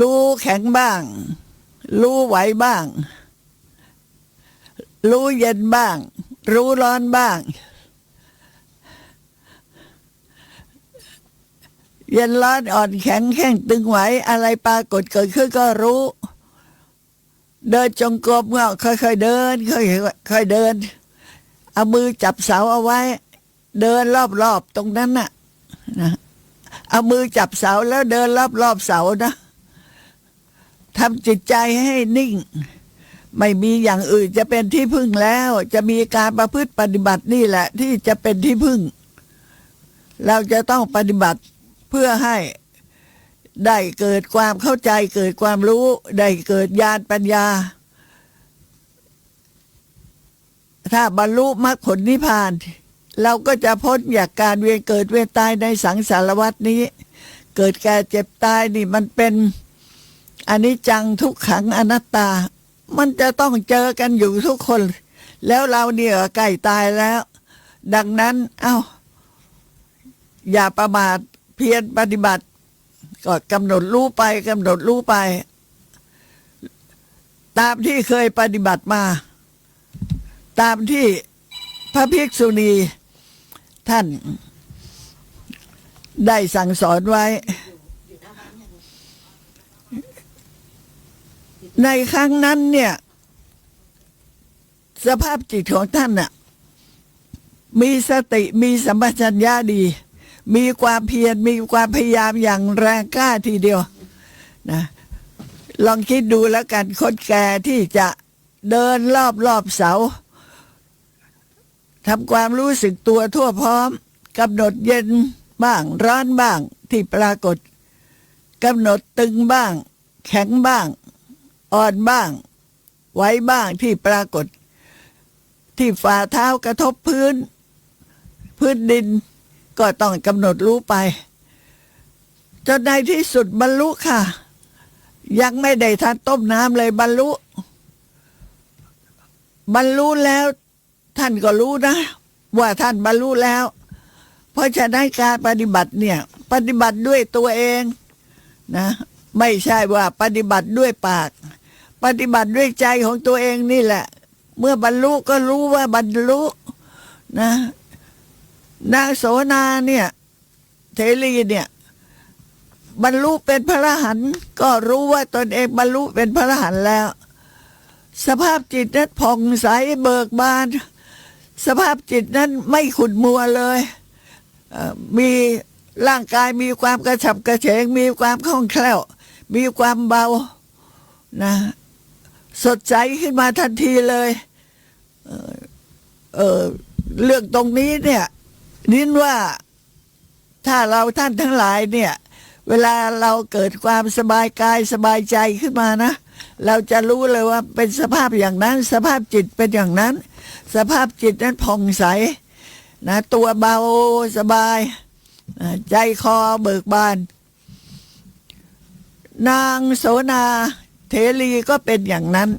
รู้แข็งบ้างรู้ไหวบ้างรู้เย็นบ้างรู้ร้อนบ้างเย็นร้อนอ่อนแข็งแข็งตึงไหวอะไรปรากฏเกิดขึ้นก็รู้เดินจงกรมก็ค่อยๆเดินค่อยๆเดินเอามือจับเสาเอาไว้เดินรอบๆตรงนั้นน่ะนะเอามือจับเสาแล้วเดินรอบๆเสานะทำจิตใจให้นิ่ง ไม่มีอย่างอื่นจะเป็นที่พึ่งแล้ว จะมีการประพฤติปฏิบัตินี่แหละที่จะเป็นที่พึ่ง เราจะต้องปฏิบัติเพื่อให้ได้เกิดความเข้าใจเกิดความรู้ได้เกิดญาณปัญญาถ้าบรรลุมรรคผลนิพพานเราก็จะพ้นจากการเวียนเกิดเวียนตายในสังสารวัฏนี้ เกิดแก่เจ็บตายนี่มันเป็นอนิจจังทุกขังอนัตตามันจะต้องเจอกันอยู่ทุกคนแล้วเราเนี่ยใกล้ตายแล้ว ดังนั้นอย่าประมาทเพียรปฏิบัติก็กำหนดรู้ไปกำหนดรู้ไปตามที่เคยปฏิบัติมาตามที่พระภิกษุณีท่านได้สั่งสอนไว้ในครั้งนั้นเนี่ยสภาพจิตของท่านน่ะมีสติมีสัมปชัญญะดีมีความเพียรมีความพยายามอย่างแรงกล้าทีเดียวนะลองคิดดูแล้วกันคนแก่ที่จะเดินรอบเสาทำความรู้สึกตัวทั่วพร้อมกำหนดเย็นบ้างร้อนบ้างที่ปรากฏกำหนดตึงบ้างแข็งบ้างอ่อนบ้างไหวบ้างที่ปรากฏที่ฝ่าเท้ากระทบพื้นดินก็ต้องกำหนดรู้ไปจนในที่สุดบรรลุค่ะยังไม่ได้ทันต้มน้ำเลยบรรลุแล้วท่านก็รู้นะว่าท่านบรรลุแล้วเพราะฉะนั้นการปฏิบัติเนี่ยปฏิบัติด้วยตัวเองนะไม่ใช่ว่าปฏิบัติด้วยปากปฏิบัติด้วยใจของตัวเองนี่แหละเมื่อบรรลุก็รู้ว่าบรรลุนะนางโสนาเนี่ยเทลีเนี่ยบรรลุเป็นพระอรหันต์ก็รู้ว่าตนเองบรรลุเป็นพระอรหันต์แล้วสภาพจิตนั้นผ่องใสเบิกบานสภาพจิตนั้นไม่ขุ่นมัวเลยมีร่างกายมีความกระฉับกระเฉงมีความคล่องแคล่วมีความเบานะสดใสขึ้นมาทันทีเลยเรื่องตรงนี้เนี่ยนินว่าถ้าเราท่านทั้งหลายเนี่ยเวลาเราเกิดความสบายกายสบายใจขึ้นมานะเราจะรู้เลยว่าเป็นสภาพอย่างนั้นสภาพจิตเป็นอย่างนั้นสภาพจิตนั้นผ่องใสนะตัวเบาสบายใจคอเบิกบานนางโสนาเทลีก็เป็นอย่างนั้น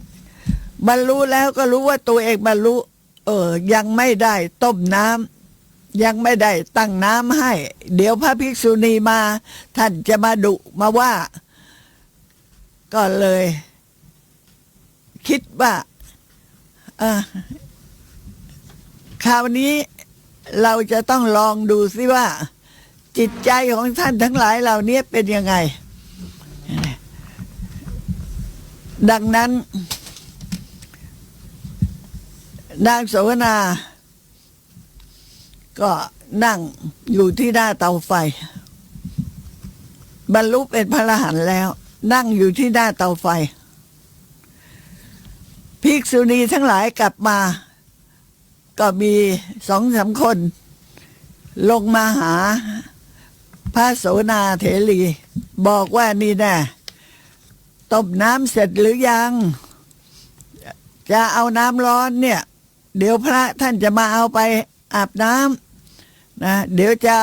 บรรลุแล้วก็รู้ว่าตัวเองบรรลุยังไม่ได้ต้มน้ำยังไม่ได้ตั้งน้ำให้เดี๋ยวพระภิกษุณีมาท่านจะมาดุมาว่าก็เลยคิดว่าคราวนี้เราจะต้องลองดูซิว่าจิตใจของท่านทั้งหลายเหล่านี้เป็นยังไงดังนั้นนางโสนาก็นั่งอยู่ที่หน้าเตาไฟบรรลุเป็นพระอรหันต์แล้วนั่งอยู่ที่หน้าเตาไฟภิกษุณีทั้งหลายกลับมาก็มี2-3 คนลงมาหาพระโสนาเถรีบอกว่านี่แน่ต้มน้ำเสร็จหรือยังจะเอาน้ำร้อนเนี่ยเดี๋ยวพระท่านจะมาเอาไปอาบน้ำนะเดี๋ยวจะ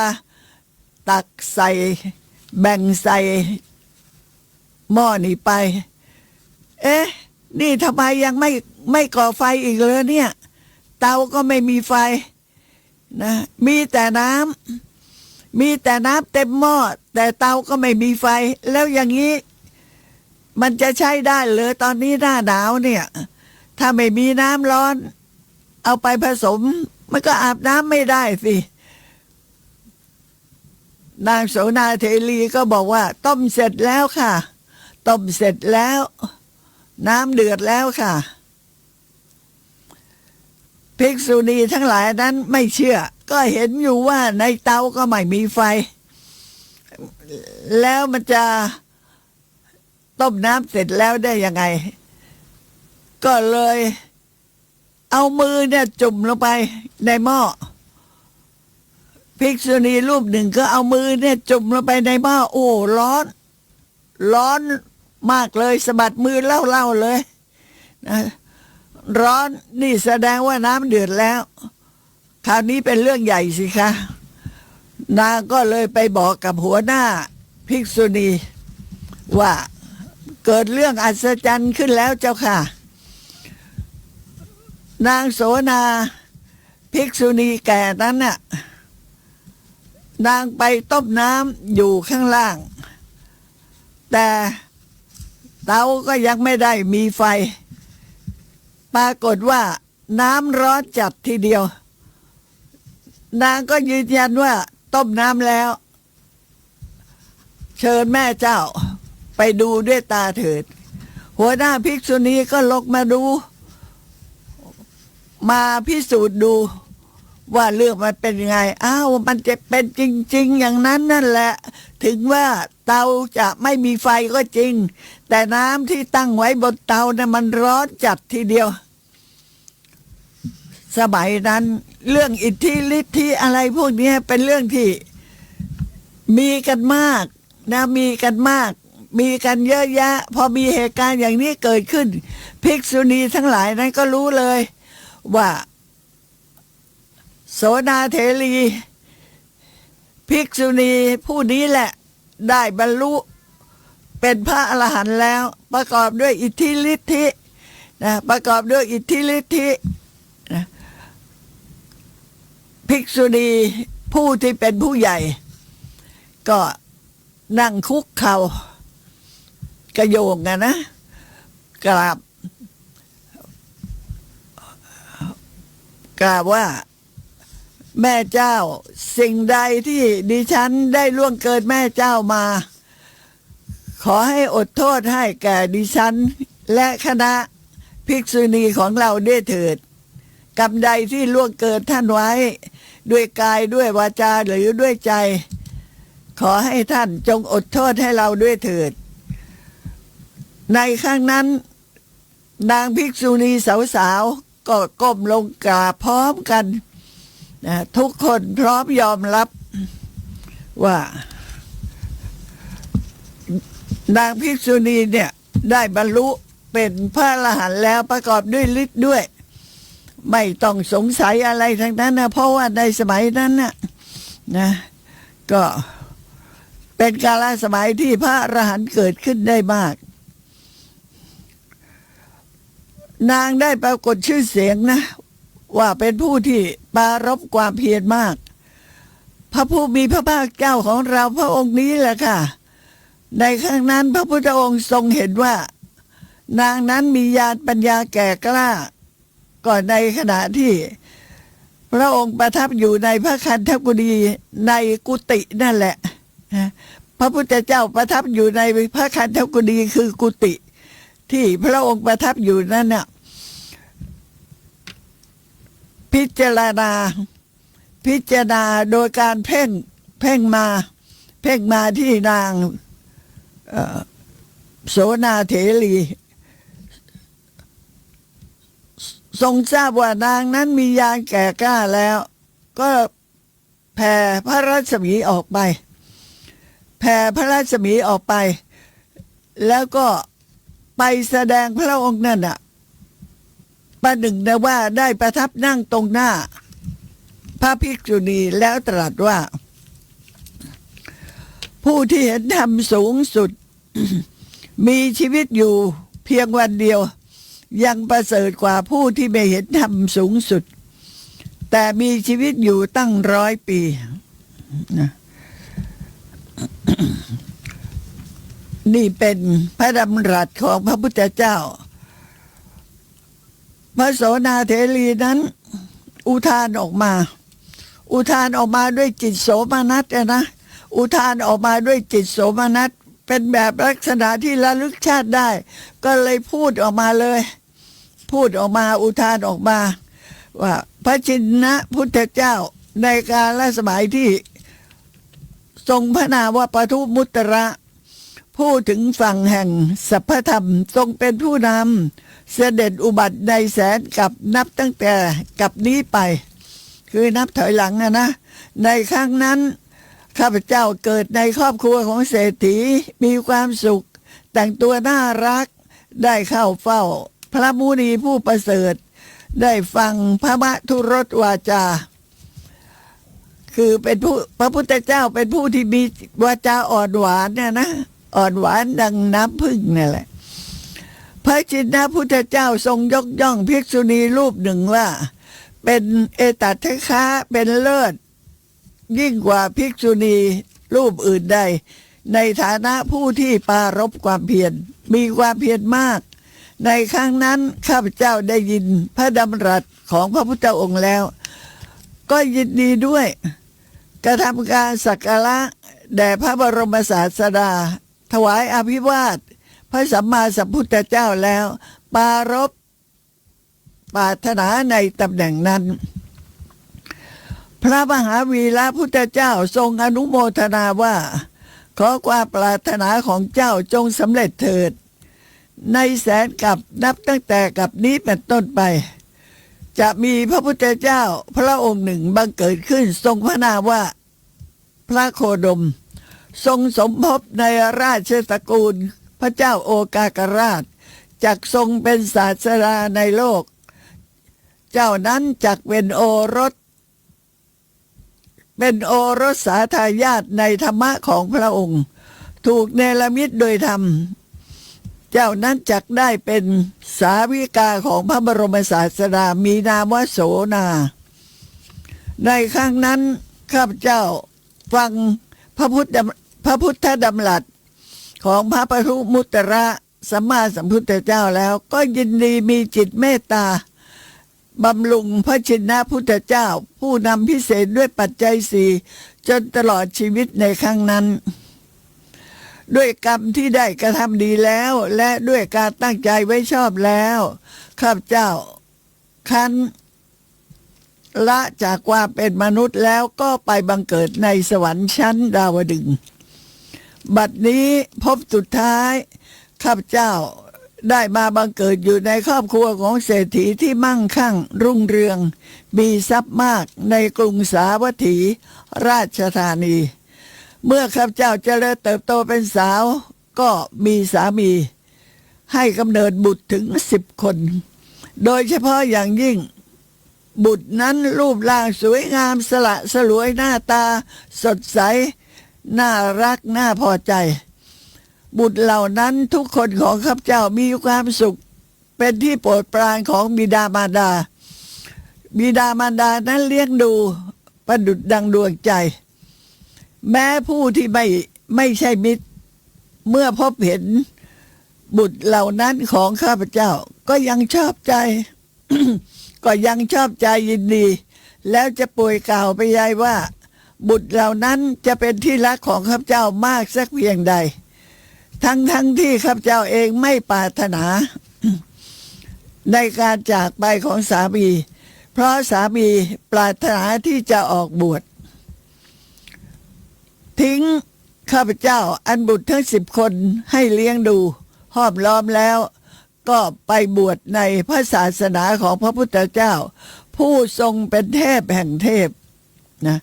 ตักใส่แบ่งใส่หม้อนี่ไปนี่ทำไมยังไม่ก่อไฟอีกเลยเนี่ยเตาก็ไม่มีไฟนะมีแต่น้ำเต็มหม้อแต่เตาก็ไม่มีไฟแล้วอย่างนี้มันจะใช้ได้เลยตอนนี้หน้าหนาวเนี่ยถ้าไม่มีน้ำร้อนเอาไปผสมมันก็อาบน้ำไม่ได้สินางโสนาเทลีก็บอกว่าต้มเสร็จแล้วค่ะต้มเสร็จแล้วน้ำเดือดแล้วค่ะภิกษุณีทั้งหลายนั้นไม่เชื่อก็เห็นอยู่ว่าในเตาก็ไม่มีไฟแล้วมันจะต้มน้ำเสร็จแล้วได้ยังไง ก็เลยเอามือเนี่ยจุ่มลงไปในหม้อภิกษุณีรูปหนึ่งก็เอามือเนี่ยจุ่มลงไปในหม้อโอ้ร้อนมากเลยสะบัดมือเล่าเลยนะร้อนนี่แสดงว่าน้ำเดือดแล้วคราวนี้เป็นเรื่องใหญ่สิคะนางก็เลยไปบอกกับหัวหน้าภิกษุณีว่าเกิดเรื่องอัศจรรย์ขึ้นแล้วเจ้าค่ะนางโสนาภิกษุณีแก่นั้นน่ะนางไปต้มน้ำอยู่ข้างล่างแต่เตาก็ยังไม่ได้มีไฟปรากฏว่าน้ำร้อนจัดทีเดียวนางก็ยืนยันว่าต้มน้ำแล้วเชิญแม่เจ้าไปดูด้วยตาเถิดหัวหน้าภิกษุณีก็ลงมาดูมาพิสูจน์ดูว่าเรื่องมันเป็นยังไงอ้าวมันจะเป็นจริงๆอย่างนั้นนั่นแหละถึงว่าเตาจะไม่มีไฟก็จริงแต่น้ำที่ตั้งไว้บนเตาเนี่ยมันร้อนจัดทีเดียวสมัยนั้นเรื่องอิทธิฤทธิอะไรพวกนี้เป็นเรื่องที่มีกันมากนะมีกันมากมีกันเยอะแยะพอมีเหตุการณ์อย่างนี้เกิดขึ้นภิกษุณีทั้งหลายนั้นก็รู้เลยว่าโสนาเถรีภิกษุณีผู้นี้แหละได้บรรลุเป็นพระอรหันต์แล้วประกอบด้วยอิทธิฤทธินะประกอบด้วยอิทธิฤทธินะภิกษุณีผู้ที่เป็นผู้ใหญ่ก็นั่งคุกเข่ากระโยงนะกราบว่าแม่เจ้าสิ่งใดที่ดิฉันได้ล่วงเกินแม่เจ้ามาขอให้อดโทษให้แก่ดิฉันและคณะภิกษุณีของเราด้วยเถิดกรรมใดที่ล่วงเกินท่านไว้ด้วยกายด้วยวาจาหรือด้วยใจขอให้ท่านจงอดโทษให้เราด้วยเถิดในครั้งนั้นนางภิกษุณีสาวๆก็ก้มลงกราบพร้อมกันนะทุกคนพร้อมยอมรับว่านางภิกษุณีเนี่ยได้บรรลุเป็นพระอรหันต์แล้วประกอบด้วยฤทธิ์ด้วยไม่ต้องสงสัยอะไรทั้งนั้นนะเพราะว่าในสมัยนั้นนะก็เป็นกาลสมัยที่พระอรหันต์เกิดขึ้นได้มากนางได้ปรากฏชื่อเสียงนะว่าเป็นผู้ที่ปรารภความเพียรมากพระผู้มีพระภาคเจ้าของเราพระองค์นี้แหละค่ะในครั้งนั้นพระพุทธองค์ทรงเห็นว่านางนั้นมีญาณปัญญาแก่กล้าก่อนในขณะที่พระองค์ประทับอยู่ในพระคันธกุฎีในกุฏินั่นแหละพระพุทธเจ้าประทับอยู่ในพระคันธกุฎีคือกุฏิที่พระองค์ประทับอยู่นั่นน่ะพิจารณาโดยการเพ่งมาที่นางโสนาเถรีทรงทราบว่านางนั้นมีญาณแก่กล้าแล้วก็แผ่พระรัศมีออกไปแล้วก็ไปแสดงพระองค์นั่นน่ะประหนึ่งนะว่าได้ประทับนั่งตรงหน้าพระภิกษุณีแล้วตรัสว่าผู้ที่เห็นธรรมสูงสุด มีชีวิตอยู่เพียงวันเดียวยังประเสริฐกว่าผู้ที่ไม่เห็นธรรมสูงสุดแต่มีชีวิตอยู่ตั้ง100 ปีนะ นี่เป็นพระดำรัสของพระพุทธเจ้าพระโสนาเถรีนั้นอุทานออกมาด้วยจิตโสมนัสนะอุทานออกมาด้วยจิตโสมนัสเป็นแบบลักษณะที่ระลึกชาติได้ก็เลยพูดออกมาอุทานออกมาว่าพระชินพุทธเจ้าในกาลสมัยที่ทรงพระนามว่าปทุมุตระพูดถึงฝั่งแห่งสัพพธรรมทรงเป็นผู้นำ เสด็จอุบัติในแสนกับนับตั้งแต่กับนี้ไป คือนับถอยหลังนะในครั้งนั้นข้าพเจ้าเกิดในครอบครัวของเศรษฐีมีความสุขแต่งตัวน่ารักได้เข้าเฝ้าพระมุนีผู้ประเสริฐได้ฟังพระมทุรสวาจาคือเป็นผู้พระพุทธเจ้าเป็นผู้ที่มีวาจาอ่อนหวานเนี่ยนะอ่อนหวานดังน้ำผึ้งนี่แหละพระชินพุทธเจ้าทรงยกย่องภิกษุณีรูปหนึ่งว่าเป็นเอตัทคะเป็นเลิศยิ่งกว่าภิกษุณีรูปอื่นใดในฐานะผู้ที่ปรารภความเพียรมีความเพียรมากในครั้งนั้นข้าพเจ้าได้ยินพระดำรัสของพระพุทธองค์แล้วก็ยินดีด้วยกระทำการสักการะแด่พระบรมศาสดาถวายอภิวาทพระสัมมาสัมพุทธเจ้าแล้วปรารภปรารถนาในตำแหน่งนั้นพระมหาวีระพุทธเจ้าทรงอนุโมทนาว่าขอความปรารถนาของเจ้าจงสำเร็จเถิดในแสนกับนับตั้งแต่กับนี้เป็นต้นไปจะมีพระพุทธเจ้าพระองค์หนึ่งบังเกิดขึ้นทรงพระนามว่าพระโคดมทรงสมภพในราชตระกูลพระเจ้าโอกากราชจักทรงเป็นศาสดาในโลกเจ้านั้นจักเป็นโอรสสาทายาทในธรรมะของพระองค์ถูกเนรมิตโดยธรรมเจ้านั้นจักได้เป็นสาวิกาของพระบรมศาสดามีนามว่าโสนาในครั้งนั้นข้าพเจ้าฟังพระพุทธดำรัสของพระปทุมุตระสัมมาสัมพุทธเจ้าแล้วก็ยินดีมีจิตเมตตาบำรุงพระชินพุทธเจ้าผู้นำพิเศษด้วยปัจจัยสี่จนตลอดชีวิตในครั้งนั้นด้วยกรรมที่ได้กระทำดีแล้วและด้วยการตั้งใจไว้ชอบแล้วข้าพเจ้าคันละจากความเป็นมนุษย์แล้วก็ไปบังเกิดในสวรรค์ชั้นดาวดึงส์บัดนี้พบสุดท้ายข้าพเจ้าได้มาบังเกิดอยู่ในครอบครัวของเศรษฐีที่มั่งคั่งรุ่งเรืองมีทรัพย์มากในกรุงสาวัตถีราชธานีเมื่อข้าพเจ้าเจริญเติบโตเป็นสาวก็มีสามีให้กำเนิดบุตรถึง10 คนโดยเฉพาะอย่างยิ่งบุตรนั้นรูปร่างสวยงามสละสลวยหน้าตาสดใสน่ารักน่าพอใจบุตรเหล่านั้นทุกคนของข้าพเจ้ามีความสุขเป็นที่โปรดปรานของบิดามารดานั้นเลี้ยงดูประดุจดังดวงใจแม้ผู้ที่ไม่ใช่มิตรเมื่อพบเห็นบุตรเหล่านั้นของข้าพเจ้าก็ยังชอบใจ ก็ยังชอบใจยินดีแล้วจะป่วยกล่าวไปยายว่าบุตรเหล่านั้นจะเป็นที่รักของข้าพเจ้ามากสักเพียงใดทั้งที่ข้าพเจ้าเองไม่ปรารถนา ในการจากไปของสามีเพราะสามีปรารถนาที่จะออกบวชทิ้งข้าพเจ้าอันบุตรทั้ง10 คนให้เลี้ยงดูห้อมล้อมแล้วก็ไปบวชในพระศาสนาของพระพุทธเจ้าผู้ทรงเป็นเทพแห่งเทพนะ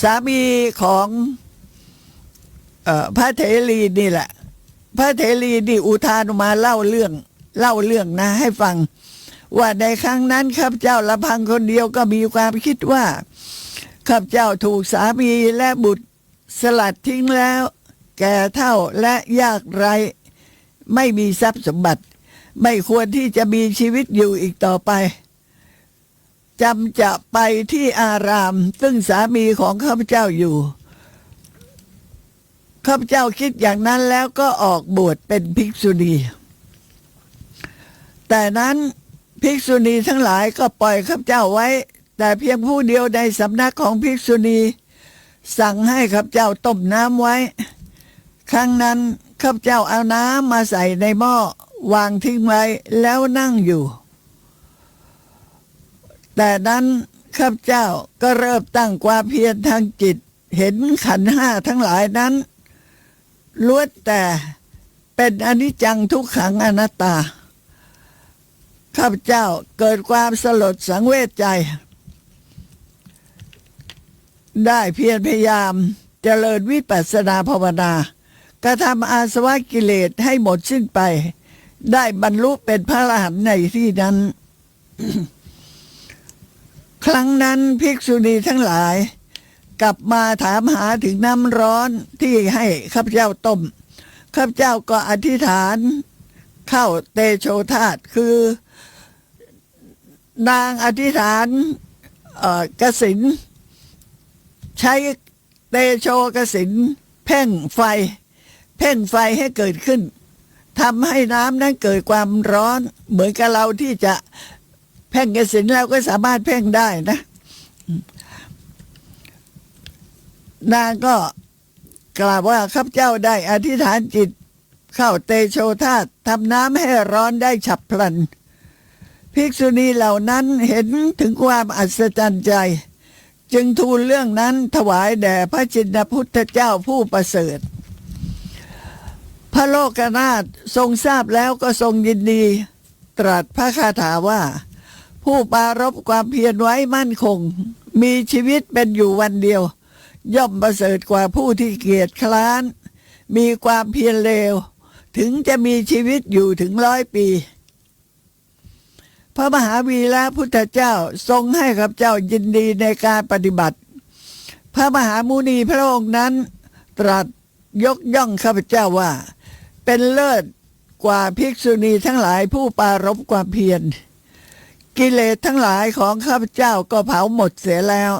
สามีของพระเถรีนี่แหละพระเถรีนี่อุทานมาเล่าเรื่องนะให้ฟังว่าในครั้งนั้นข้าพเจ้าลำพังคนเดียวก็มีความคิดว่าข้าพเจ้าถูกสามีและบุตรสลัดทิ้งแล้วแก่เฒ่าและยากไร้ไม่มีทรัพย์สมบัติไม่ควรที่จะมีชีวิตอยู่อีกต่อไปจะไปที่อารามซึ่งสามีของข้าพเจ้าอยู่ข้าพเจ้าคิดอย่างนั้นแล้วก็ออกบวชเป็นภิกษุณีแต่นั้นภิกษุณีทั้งหลายก็ปล่อยข้าพเจ้าไว้แต่เพียงผู้เดียวในสำนักของภิกษุณีสั่งให้ข้าพเจ้าต้มน้ำไว้ครั้งนั้นข้าพเจ้าเอาน้ำมาใส่ในหม้อวางทิ้งไว้แล้วนั่งอยู่แต่นั้นข้าพเจ้าก็เริ่มตั้งความเพียรทางจิตเห็นขันธ์ห้าทั้งหลายนั้นล้วนแต่เป็นอนิจจังทุกขังอนัตตา ข้าพเจ้าเกิดความสลดสังเวชใจ ได้เพียรพยายามเจริญวิปัสสนาภาวนากระทำอาสวะกิเลสให้หมดสิ้นไป ได้บรรลุเป็นพระอรหันต์ในที่นั้น ครั้งนั้นภิกษุณีทั้งหลายกลับมาถามหาถึงน้ำร้อนที่ให้ข้าพเจ้าต้มข้าพเจ้าก็อธิษฐานเข้าเตโชธาตุคือนางอธิษฐานกสิณใช้เตโชกสิณเพ่งไฟให้เกิดขึ้นทำให้น้ำนั้นเกิดความร้อนเหมือนกับเราที่จะเพ่งกสิณเราก็สามารถเพ่งได้นะนางก็กล่าวว่าข้าพเจ้าได้อธิษฐานจิตเข้าเตโชธาตุทำน้ำให้ร้อนได้ฉับพลันภิกษุณีเหล่านั้นเห็นถึงความอัศจรรย์ใจจึงทูลเรื่องนั้นถวายแด่พระจินพุทธเจ้าผู้ประเสริฐพระโลกนาถทรงทราบแล้วก็ทรงยินดีตรัสพระคาถาว่าผู้ปรารภความเพียรไว้มั่นคงมีชีวิตเป็นอยู่วันเดียวย่อมประเสริฐกว่าผู้ที่เกียจคร้านมีความเพียรเลวถึงจะมีชีวิตอยู่ถึง100 ปีพระมหาวีระพุทธเจ้าทรงให้ข้าพเจ้ายินดีในการปฏิบัติพระมหามุนีพระองค์นั้นตรัสยกย่องข้าพเจ้าว่าเป็นเลิศกว่าภิกษุณีทั้งหลายผู้ปรารภความเพียรกิเลสทั้งหลายของข้าพเจ้าก็เผาหมดเสียแล้ว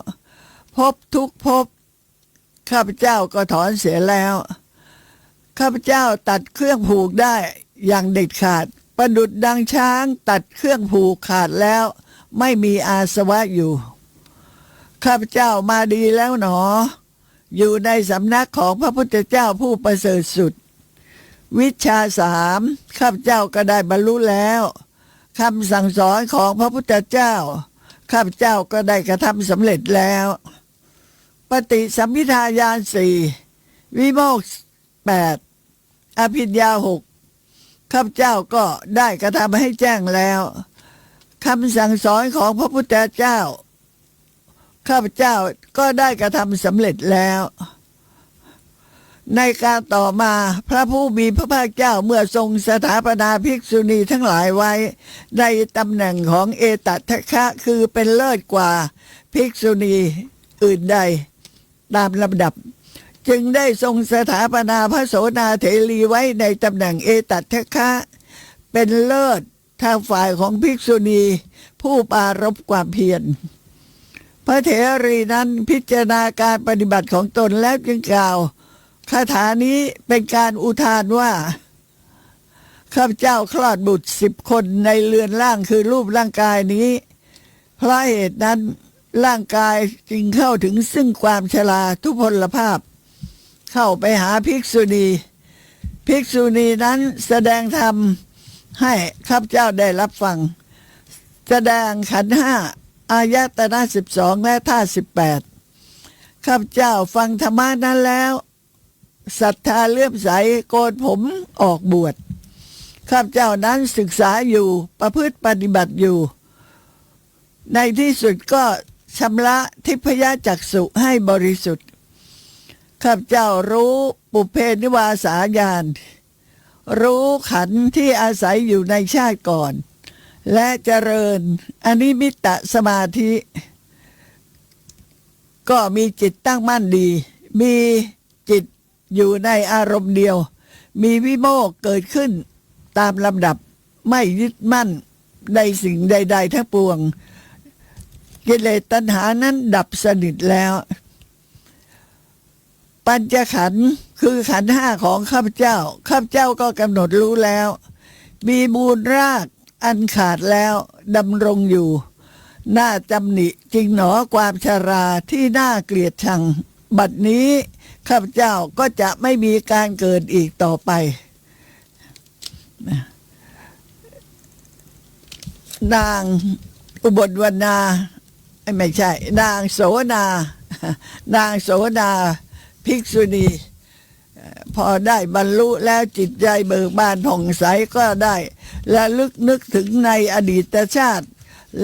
ภพทุกภพข้าพเจ้าก็ถอนเสียแล้วข้าพเจ้าตัดเครื่องผูกได้อย่างเด็ดขาดประดุจดังช้างตัดเครื่องผูกขาดแล้วไม่มีอาสวะอยู่ข้าพเจ้ามาดีแล้วหนออยู่ในสำนักของพระพุทธเจ้าผู้ประเสริฐสุดวิชา3ข้าพเจ้าก็ได้บรรลุแล้วคำสั่งสอนของพระพุทธเจ้าข้าพเจ้าก็ได้กระทำสำเร็จแล้วปฏิสัมภิทาญาณ4วิโมกข์8อภิญญา6ข้าพเจ้าก็ได้กระทำให้แจ้งแล้วคำสั่งสอนของพระพุทธเจ้าข้าพเจ้าก็ได้กระทำสำเร็จแล้วในการต่อมาพระผู้มีพระภาคเจ้าเมื่อทรงสถาปนาภิกษุณีทั้งหลายไว้ในตำแหน่งของเอตทัคคะคือเป็นเลิศกว่าภิกษุณีอื่นใดตามลำดับจึงได้ทรงสถาปนาพระโสดาเถรีไว้ในตำแหน่งเอตทัคคะเป็นเลิศทางฝ่ายของภิกษุณีผู้ปรารภความเพียรพระเถรีนั้นพิจารณาการปฏิบัติของตนแล้วจึงกล่าวคาถานี้เป็นการอุทานว่าข้าพเจ้าคลอดบุตร10 คนในเรือนร่างคือรูปร่างกายนี้เพราะเหตุนั้นร่างกายจึงเข้าถึงซึ่งความชราทุพพลภาพเข้าไปหาภิกษุณีนั้นแสดงธรรมให้ข้าพเจ้าได้รับฟังแสดงขันธ์5อายตนะ12และท่า18ข้าพเจ้าฟังธรรมะนั้นแล้วศรัทธาเลื่อมใสโกนผมออกบวชข้าพเจ้านั้นศึกษาอยู่ประพฤติปฏิบัติอยู่ในที่สุดก็ชำระทิพยจักษุให้บริสุทธิ์ข้าพเจ้ารู้ปุเพนิวาสาญาณรู้ขันธ์ที่อาศัยอยู่ในชาติก่อนและเจริญอนิมิตตสมาธิก็มีจิตตั้งมั่นดีมีจิตอยู่ในอารมณ์เดียวมีวิโมกข์เกิดขึ้นตามลำดับไม่ยึดมั่นในสิ่งใดๆทั้งปวงกิเลสตัณหานั้นดับสนิทแล้วปัญจขันธ์คือขันธ์5ของข้าพเจ้าก็กำหนดรู้แล้วมีมูลรากอันขาดแล้วดำรงอยู่น่าจำหนิจริงหนอความชราที่น่าเกลียดชังบัดนี้ข้าพเจ้าก็จะไม่มีการเกิดอีกต่อไปนางอุบลวรรณาไม่ใช่นางโสนาภิกษุณี พอได้บรรลุแล้วจิตใจเบิกบานผ่องใสก็ได้และลึกนึกถึงในอดีตชาติ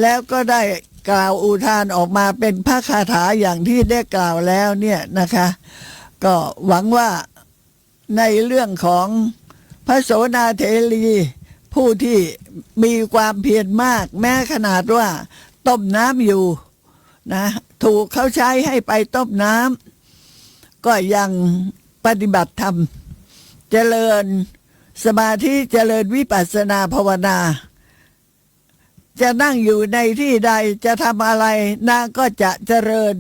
แล้วก็ได้กล่าวอุทานออกมาเป็นพระคาถาอย่างที่ได้กล่าวแล้วเนี่ยนะคะ ก็หวังว่าในเรื่องของพระโสดาเถรีผู้ที่มีความเพียรมากแม้ขนาดว่าต้มน้ำอยู่นะถูกเขาใช้ให้ไปต้มน้ำก็ยังปฏิบัติธรรมเจริญสมาธิเจริญวิปัสสนาภาวนาจะนั่งอยู่ในที่ใดจะทำอะไรนางก็จะเจริญ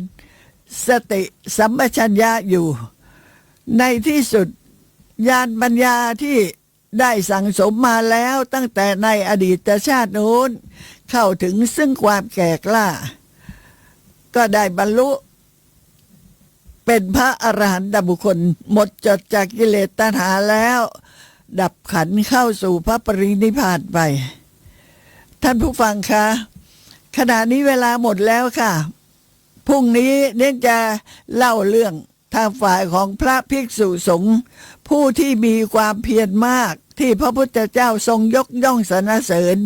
สติสัมปชัญญะอยู่ในที่สุดญาณปัญญาที่ได้สั่งสมมาแล้วตั้งแต่ในอดีตชาตินู้นเข้าถึงซึ่งความแก่กล้าก็ได้บรรลุเป็นพระอรหันตบุคคลหมดจดจากกิเลสตัณหาแล้วดับขันธ์เข้าสู่พระปรินิพพานไปท่านผู้ฟังคะขณะนี้เวลาหมดแล้วค่ะพรุ่งนี้เน้นจะเล่าเรื่องทางฝ่ายของพระภิกษุสงฆ์ผู้ที่มีความเพียรมากที่พระพุทธเจ้าทรงยกย่องสรรเสริญ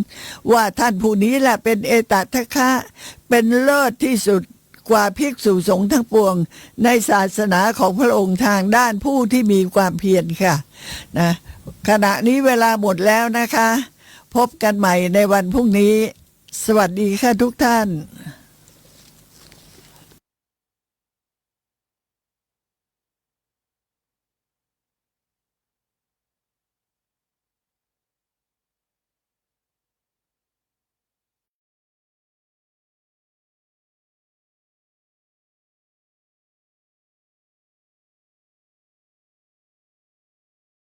ว่าท่านผู้นี้แหละเป็นเอตทัคคะเป็นเลิศที่สุดกว่าภิกษุสงฆ์ทั้งปวงในศาสนาของพระองค์ทางด้านผู้ที่มีความเพียรค่ะนะขณะนี้เวลาหมดแล้วนะคะพบกันใหม่ในวันพรุ่งนี้สวัสดีค่ะทุกท่าน